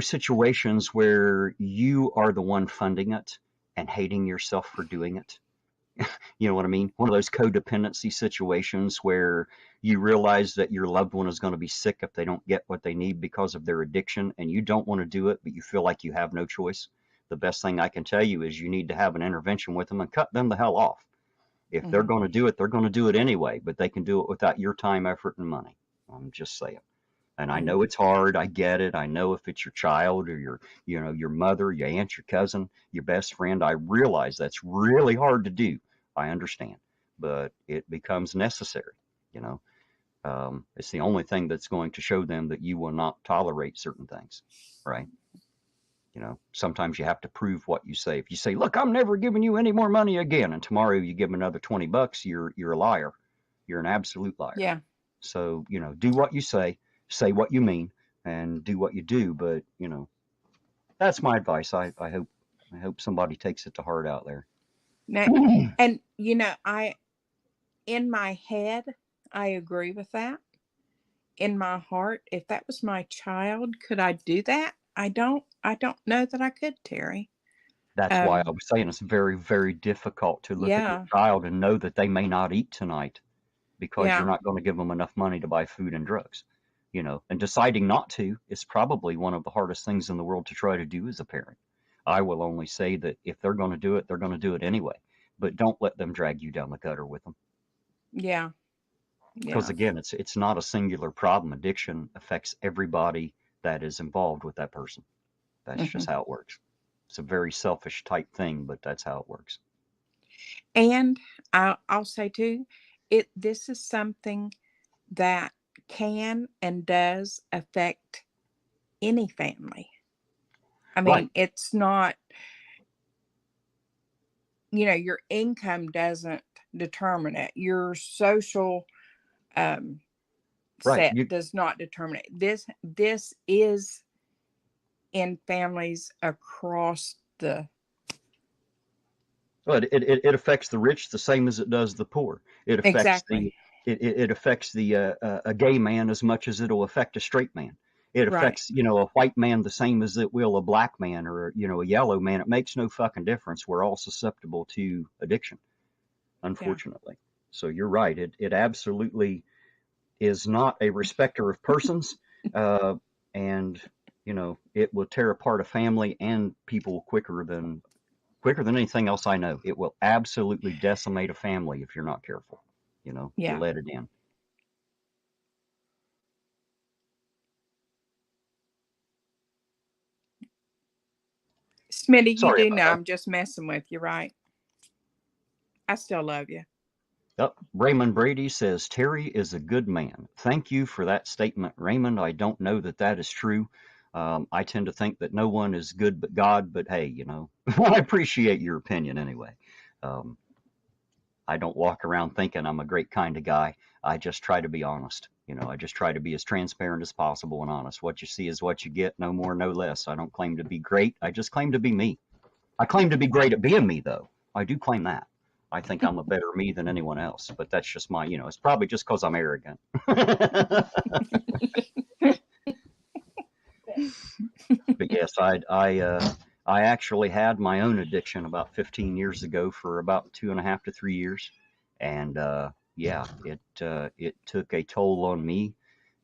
situations where you are the one funding it and hating yourself for doing it. You know what I mean? One of those codependency situations where you realize that your loved one is going to be sick if they don't get what they need because of their addiction, and you don't want to do it, but you feel like you have no choice. The best thing I can tell you is you need to have an intervention with them and cut them the hell off. If they're Mhm. going to do it, they're going to do it anyway, but they can do it without your time, effort, and money. I'm just saying. And I know Mhm. it's hard. I get it. I know if it's your child or your mother, your aunt, your cousin, your best friend, I realize that's really hard to do. I understand, but it becomes necessary. You know, it's the only thing that's going to show them that you will not tolerate certain things, right? Sometimes you have to prove what you say. If you say, "Look, I'm never giving you any more money again," and tomorrow you give them another $20, you're a liar. You're an absolute liar. Yeah. So, do what you say what you mean, and do what you do. But, that's my advice. I hope somebody takes it to heart out there. Now, and in my head, I agree with that. In my heart, if that was my child, could I do that? I don't know that I could, Terry. That's why I Um, was saying it's very, very difficult to look at your yeah, child and know that they may not eat tonight because you're yeah, not going to give them enough money to buy food and drugs. And deciding not to is probably one of the hardest things in the world to try to do as a parent. I will only say that if they're going to do it, they're going to do it anyway. But don't let them drag you down the gutter with them. yeah, Because yeah. again, it's not a singular problem. Addiction affects everybody that is involved with that person. That's just Hmm. how it works. It's a very selfish type thing, but that's how it works. And I'll say too, this is something that can and does affect any family. I Right. mean, it's not, your income doesn't determine it. Your social um, Right. set does not determine it. This is in families across the But it affects the rich the same as it does the poor. It affects the exactly it affects a gay man as much as it'll affect a straight man. It right. affects a white man the same as it will a black man or a yellow man. It makes no fucking difference. We're all susceptible to addiction, Yeah. unfortunately. So you're right. It absolutely is not a respecter of persons, uh, and it will tear apart a family and people quicker than anything else I know. It will absolutely decimate a family if you're not careful. You Yeah. let it in. Smitty, you Sorry do about know that. I'm just messing with you, right? I still love you. Yep. Raymond Brady says Terry is a good man. Thank you for that statement, Raymond. I don't know that that is true. I tend to think that no one is good but God, but hey, I appreciate your opinion anyway. Um, I don't walk around thinking I'm a great kind of guy. I just try to be honest. I just try to be as transparent as possible and honest. What you see is what you get, no more, no less. I don't claim to be great. I just claim to be me. I claim to be great at being me, though. I do claim that. I think I'm a better me than anyone else, but that's just it's probably just because I'm arrogant. But yes, I actually had my own addiction about 15 years ago for about 2.5 to 3 years, and yeah, it took a toll on me.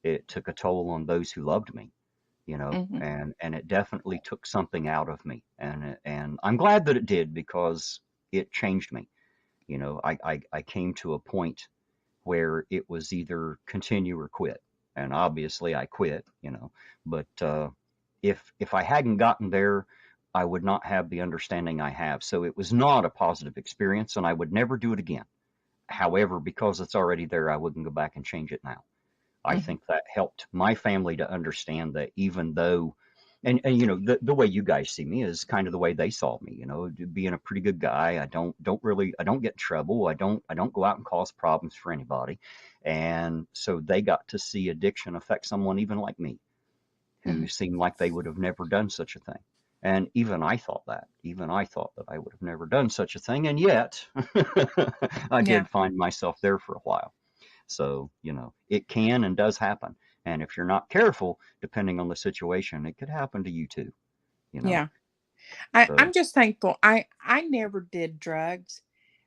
It took a toll on those who loved me, Hmm. and it definitely took something out of me, and I'm glad that it did because it changed me. I came to a point where it was either continue or quit, and obviously I quit. But if I hadn't gotten there, I would not have the understanding I have. So it was not a positive experience, and I would never do it again. However, because it's already there, I wouldn't go back and change it now. I Hmm. think that helped my family to understand that even though, and the way you guys see me is kind of the way they saw me, being a pretty good guy. I don't get in trouble. I don't go out and cause problems for anybody. And so they got to see addiction affect someone even like me, Hmm. who seemed like they would have never done such a thing. And even I thought that. Even I thought that I would have never done such a thing. And yet, I Yeah. did find myself there for a while. So, it can and does happen. And if you're not careful, depending on the situation, it could happen to you too, you know. Yeah. So, I'm just thankful. I never did drugs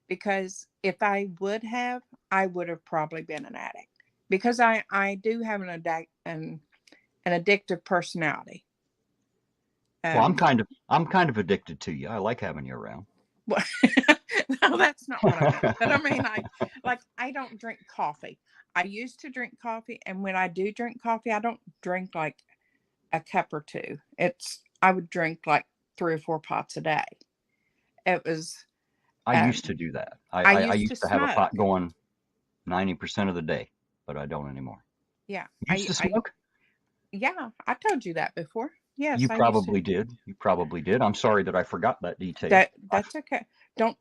because if I would have, I would have probably been an addict because I do have an addictive personality. well, Um, I'm kind of addicted to you. I like having you around. well, no, that's not what I meant. But I mean, like I don't drink coffee. I used to drink coffee, and when I do drink coffee, I don't drink like a cup or two. I would drink like 3 or 4 pots a day. It was I um, used to do that. I I used to used to have a smoke. pot going 90% of the day, but I don't anymore. Yeah, You used to smoke? yeah, I told you that before. Yes, You I used to. probably did. You probably did. I'm sorry that I forgot that detail. That's okay. Don't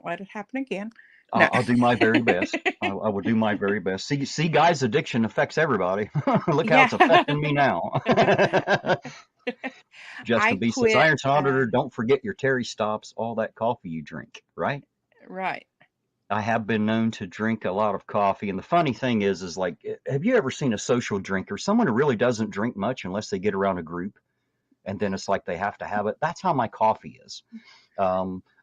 let it happen again. No. I'll do my very best. I will do my very best. See, guys, addiction affects everybody. Look how Yeah. it's affecting me now. Justin I B says, quit. Ironton Auditor, don't forget your Terry stops, all that coffee you drink, right? Right. I have been known to drink a lot of coffee. And the funny thing is like, have you ever seen a social drinker, someone who really doesn't drink much unless they get around a group? And then it's like they have to have it. That's how my coffee is.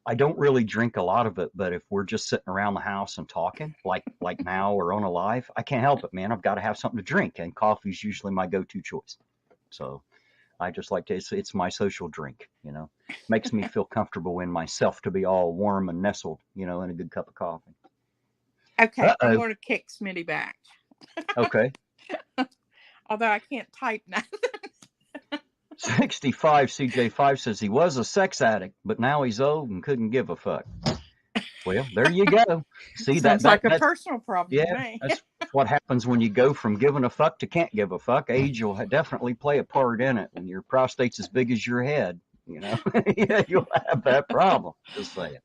I don't really drink a lot of it, but if we're just sitting around the house and talking, like now or on a live, I can't help it, man. I've got to have something to drink, and coffee is usually my go-to choice. So I just like to. It's my social drink, you know. Makes me feel comfortable in myself to be all warm and nestled, you know, in a good cup of coffee. Okay, I'm Uh-oh. going to kick Smitty back. Okay. Although I can't type now. 65 CJ5 says he was a sex addict, but now he's old and couldn't give a fuck. Well, there you go. See Sounds like a that's personal problem to yeah, me. that's what happens when you go from giving a fuck to can't give a fuck. Age will definitely play a part in it. When your prostate's as big as your head, you know, yeah, you'll have that problem. Just saying.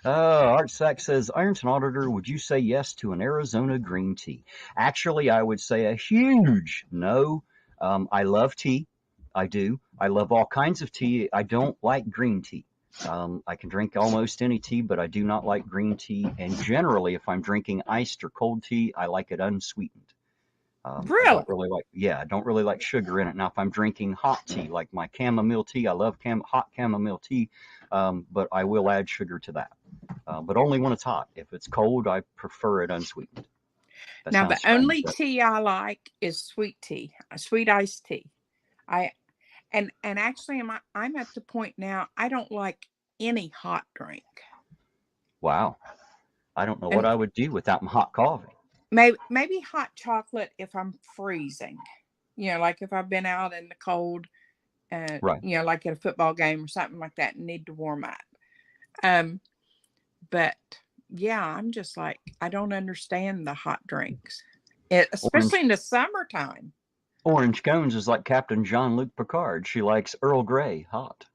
Art Sack says, Ironton Auditor, would you say yes to an Arizona green tea? Actually, I would say a huge no. I love tea. I do. I love all kinds of tea. I don't like green tea. I can drink almost any tea, but I do not like green tea. And generally, if I'm drinking iced or cold tea, I like it unsweetened. I Really? don't really like, yeah, I don't really like sugar in it. Now, if I'm drinking hot tea, like my chamomile tea, I love hot chamomile tea, but I will add sugar to that. But only when it's hot. If it's cold, I prefer it unsweetened. That Now the sounds strange. only But tea I like is sweet tea, a sweet iced tea. I and actually I'm at the point now I don't like any hot drink. wow, I don't know what And I would do without my hot coffee. maybe hot chocolate if I'm freezing. You know, like if I've been out in the cold, Right. you know, like at a football game or something like that and need to warm up. Um, but yeah, I'm just like I don't understand the hot drinks. Especially Orange in the summertime. Orange Cones is like Captain Jean-Luc Picard. She likes Earl Grey hot.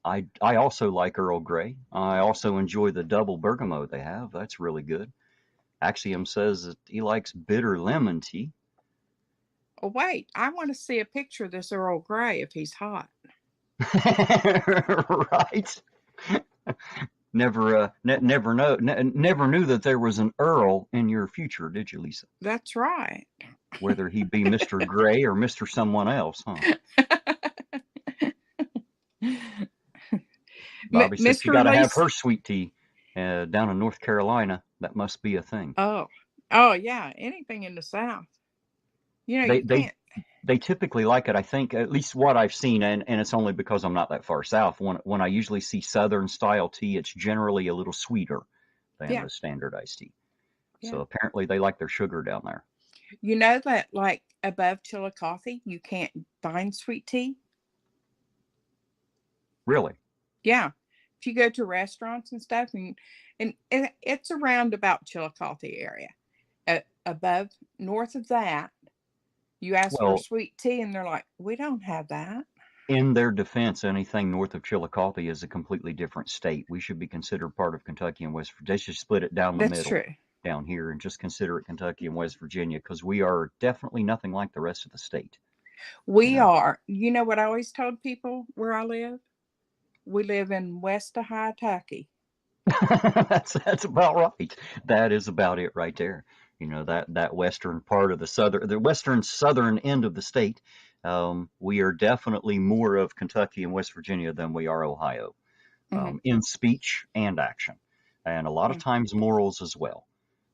I also like Earl Grey. I also enjoy the double bergamot they have. That's really good. Axiom says that he likes bitter lemon tea. Oh wait, I want to see a picture of this Earl Grey if he's hot. Right? Never knew that there was an Earl in your future, did you, Lisa? That's right. Whether he be Mr. Gray or Mr. someone else, huh? Bobby says she Mr. got to have Least. her sweet tea down in North Carolina. That must be a thing. Oh yeah, anything in the South. You know, They you they can't. they typically like it. I think at least what I've seen, and it's only because I'm not that far south. When I usually see Southern style tea, it's generally a little sweeter than Yeah, the standard iced tea. yeah. So apparently they like their sugar down there. You know that like above Chillicothe, you can't find sweet tea. Really? Yeah, if you go to restaurants and stuff, and it's around about Chillicothe area. Above north of that, you ask for a Well, sweet tea, and they're like, "We don't have that." in their defense, anything north of Chillicothe is a completely different state. We should be considered part of Kentucky and West Virginia. They should split it down the That's middle true. down here and just consider it Kentucky and West Virginia because we are definitely nothing like the rest of the state. You We know, are. You know what I always told people where I live? We live in West of Kentucky. that's about right. That is about it right there. You know that western part of the western southern end of the state. we are definitely more of Kentucky and West Virginia than we are Ohio, Hmm. in speech and action, and a lot of Mm. times morals as well.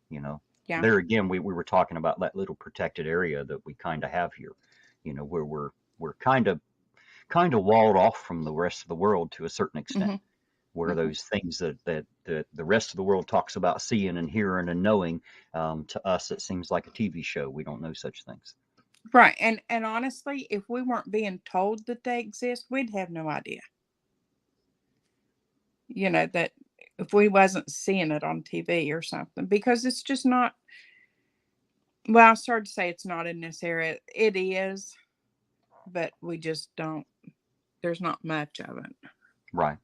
You know, Yeah. there again, we were talking about that little protected area that we kind of have here, where we're kind of walled off from the rest of the world to a certain extent, Hmm. where Hmm. those things that the rest of the world talks about seeing and hearing and knowing, to us it seems like a TV show. We don't know such things. Right. And honestly, if we weren't being told that they exist, we'd have no idea. That if we wasn't seeing it on TV or something, because it's just not, well, I started to say it's not in this area. It is, but we just don't, there's not much of it. Right.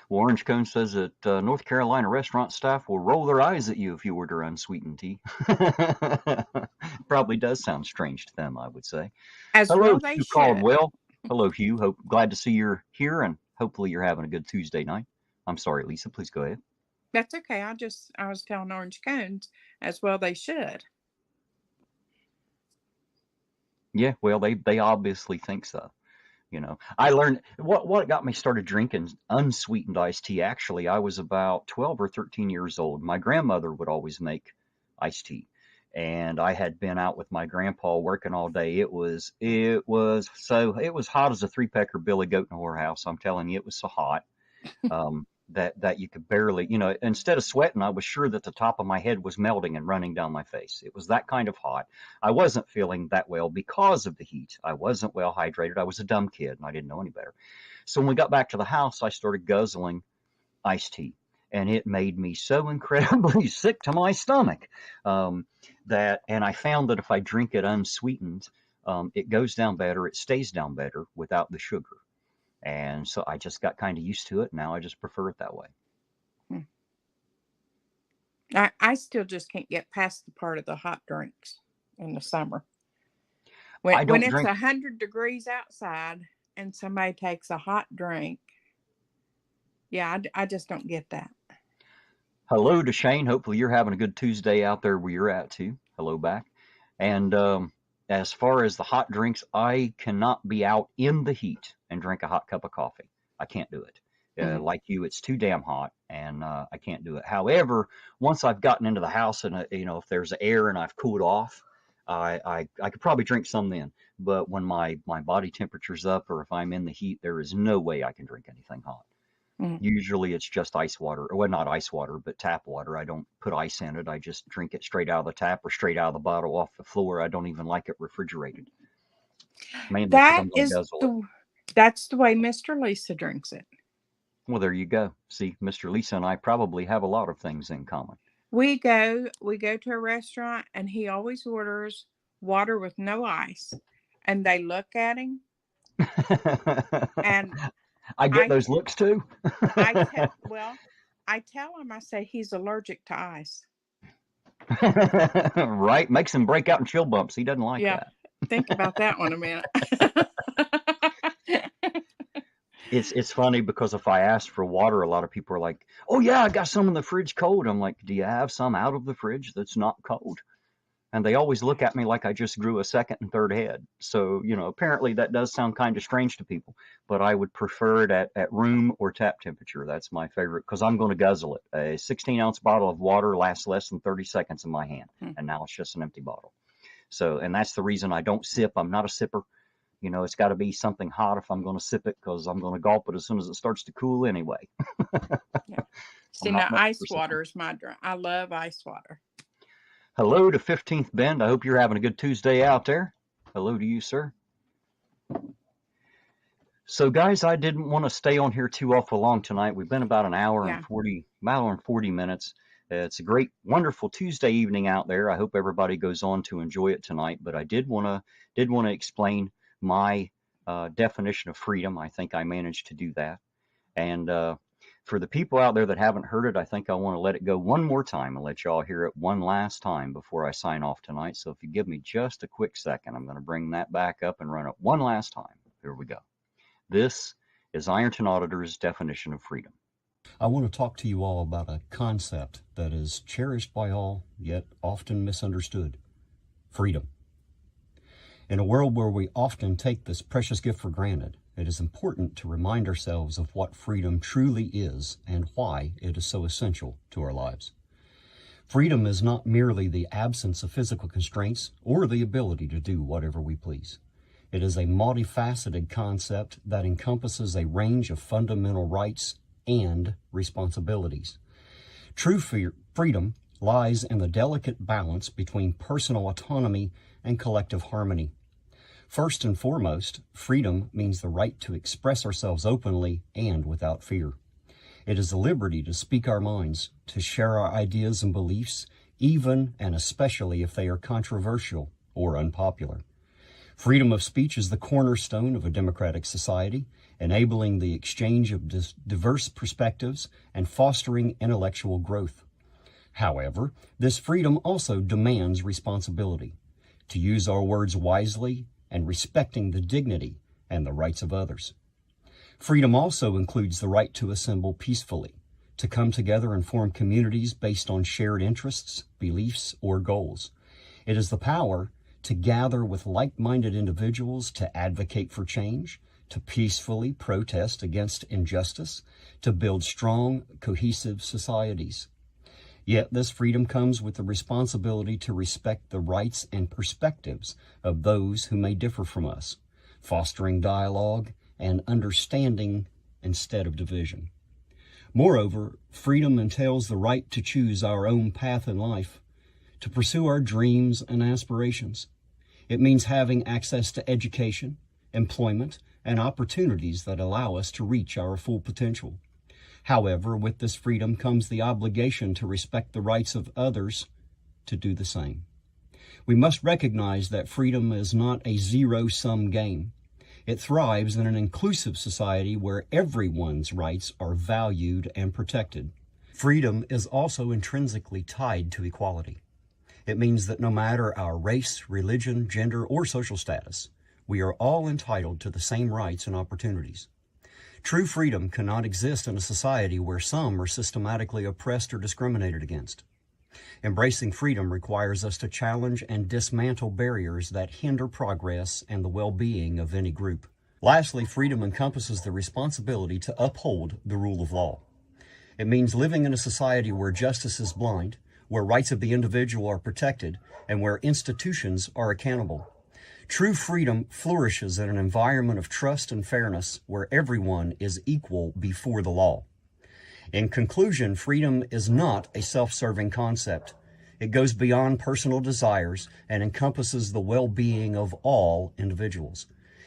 Well, Orange Cone says that North Carolina restaurant staff will roll their eyes at you if you order unsweetened tea. Probably does sound strange to them, I would say. As Hello, well they Hugh should. Caldwell. Hello, Hugh. Glad to see you're here, and hopefully you're having a good Tuesday night. I'm sorry, Lisa. Please go ahead. That's okay. I was telling Orange Cones, as well they should. Yeah, well, they obviously think so. I learned what got me started drinking unsweetened iced tea. Actually, I was about 12 or 13 years old. My grandmother would always make iced tea, and I had been out with my grandpa working all day. It was hot as a three-pecker billy goat in a whorehouse. I'm telling you, it was so hot, that you could barely, instead of sweating, I was sure that the top of my head was melting and running down my face. It was that kind of hot. I wasn't feeling that well because of the heat. I wasn't well hydrated. I was a dumb kid and I didn't know any better. So when we got back to the house, I started guzzling iced tea. And it made me so incredibly sick to my stomach, and I found that if I drink it unsweetened, it goes down better. It stays down better without the sugar. And so I just got kind of used to it. Now I just prefer it that way. Hmm. I still just can't get past the part of the hot drinks in the summer. When I when don't it's drink. 100 degrees outside and somebody takes a hot drink, yeah, I just don't get that. Hello to Shane. Hopefully you're having a good Tuesday out there where you're at too. Hello back. And as far as the hot drinks, I cannot be out in the heat and drink a hot cup of coffee. I can't do it. Hmm. Like you, it's too damn hot, and I can't do it. However, once I've gotten into the house and if there's air and I've cooled off, I could probably drink some then. But when my body temperature's up, or if I'm in the heat, there is no way I can drink anything hot. Hmm. Usually it's just ice water, well, not ice water, but tap water. I don't put ice in it. I just drink it straight out of the tap or straight out of the bottle off the floor. I don't even like it refrigerated, mainly because That I'm going to is guzzle it. that's the way Mr. Lisa drinks it. Well, there you go. See, Mr. Lisa and I probably have a lot of things in common. We go to a restaurant and he always orders water with no ice, and they look at him, and I get I those looks too. I tell him, I say he's allergic to ice. Right? Makes him break out in chill bumps. He doesn't like Yeah, that. think about that one a minute. It's funny because if I ask for water, a lot of people are like, "Oh yeah, I got some in the fridge cold." I'm like, "Do you have some out of the fridge that's not cold?" And they always look at me like I just grew a second and third head. So, apparently that does sound kind of strange to people, but I would prefer it at room or tap temperature. That's my favorite because I'm going to guzzle it. A 16-ounce bottle of water lasts less than 30 seconds in my hand, Hmm. and now it's just an empty bottle. So, and that's the reason I don't sip. I'm not a sipper. It's got to be something hot if I'm going to sip it because I'm going to gulp it as soon as it starts to cool anyway. Yeah. I'm See, not now much for ice sipping. water is my drink. I love ice water. Hello to 15th Bend. I hope you're having a good Tuesday out there. Hello to you, sir. So, guys, I didn't want to stay on here too awful long tonight. We've been about an hour and Yeah. 40 minutes. It's a great, wonderful Tuesday evening out there. I hope everybody goes on to enjoy it tonight. But I did want to explain my definition of freedom. I think I managed to do that. And for the people out there that haven't heard it, I think I want to let it go one more time and let y'all hear it one last time before I sign off tonight. So if you give me just a quick second, I'm going to bring that back up and run it one last time. Here we go. This is Ironton Auditor's definition of freedom. I want to talk to you all about a concept that is cherished by all, yet often misunderstood: freedom. In a world where we often take this precious gift for granted, it is important to remind ourselves of what freedom truly is and why it is so essential to our lives. Freedom is not merely the absence of physical constraints or the ability to do whatever we please. It is a multifaceted concept that encompasses a range of fundamental rights and responsibilities. True freedom lies in the delicate balance between personal autonomy and collective harmony. First and foremost, freedom means the right to express ourselves openly and without fear. It is the liberty to speak our minds, to share our ideas and beliefs, even and especially if they are controversial or unpopular. Freedom of speech is the cornerstone of a democratic society, enabling the exchange of diverse perspectives and fostering intellectual growth. However, this freedom also demands responsibility, to use our words wisely and respecting the dignity and the rights of others. Freedom also includes the right to assemble peacefully, to come together and form communities based on shared interests, beliefs, or goals. It is the power to gather with like-minded individuals to advocate for change, to peacefully protest against injustice, to build strong, cohesive societies. Yet this freedom comes with the responsibility to respect the rights and perspectives of those who may differ from us, fostering dialogue and understanding instead of division. Moreover, freedom entails the right to choose our own path in life, to pursue our dreams and aspirations. It means having access to education, employment, and opportunities that allow us to reach our full potential. However, with this freedom comes the obligation to respect the rights of others to do the same. We must recognize that freedom is not a zero-sum game. It thrives in an inclusive society where everyone's rights are valued and protected. Freedom is also intrinsically tied to equality. It means that no matter our race, religion, gender, or social status, we are all entitled to the same rights and opportunities. True freedom cannot exist in a society where some are systematically oppressed or discriminated against. Embracing freedom requires us to challenge and dismantle barriers that hinder progress and the well-being of any group. Lastly, freedom encompasses the responsibility to uphold the rule of law. It means living in a society where justice is blind, where rights of the individual are protected, and where institutions are accountable. True freedom flourishes in an environment of trust and fairness where everyone is equal before the law. In conclusion, freedom is not a self-serving concept. It goes beyond personal desires and encompasses the well-being of all individuals.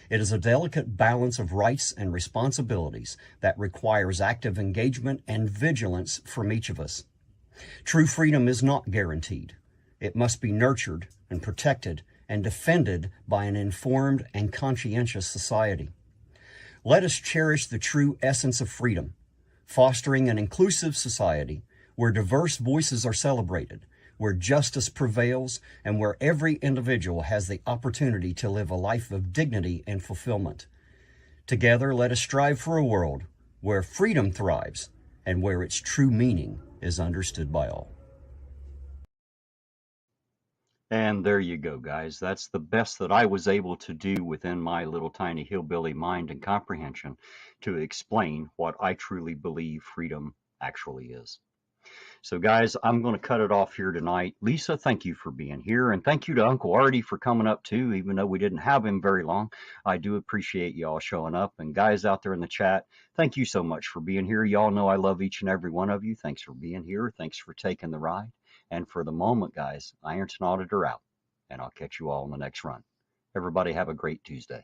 It is a delicate balance of rights and responsibilities that requires active engagement and vigilance from each of us. True freedom is not guaranteed. It must be nurtured and protected and defended by an informed and conscientious society. Let us cherish the true essence of freedom, fostering an inclusive society where diverse voices are celebrated, where justice prevails, and where every individual has the opportunity to live a life of dignity and fulfillment. Together, let us strive for a world where freedom thrives and where its true meaning is understood by all. And there you go, guys. That's the best that I was able to do within my little tiny hillbilly mind and comprehension to explain what I truly believe freedom actually is. So guys, I'm going to cut it off here tonight. Lisa, thank you for being here. And thank you to Uncle Artie for coming up too, even though we didn't have him very long. I do appreciate y'all showing up. And guys out there in the chat, thank you so much for being here. Y'all know I love each and every one of you. Thanks for being here. Thanks for taking the ride. And for the moment, guys, Ironton Auditor out. And I'll catch you all in the next run. Everybody have a great Tuesday.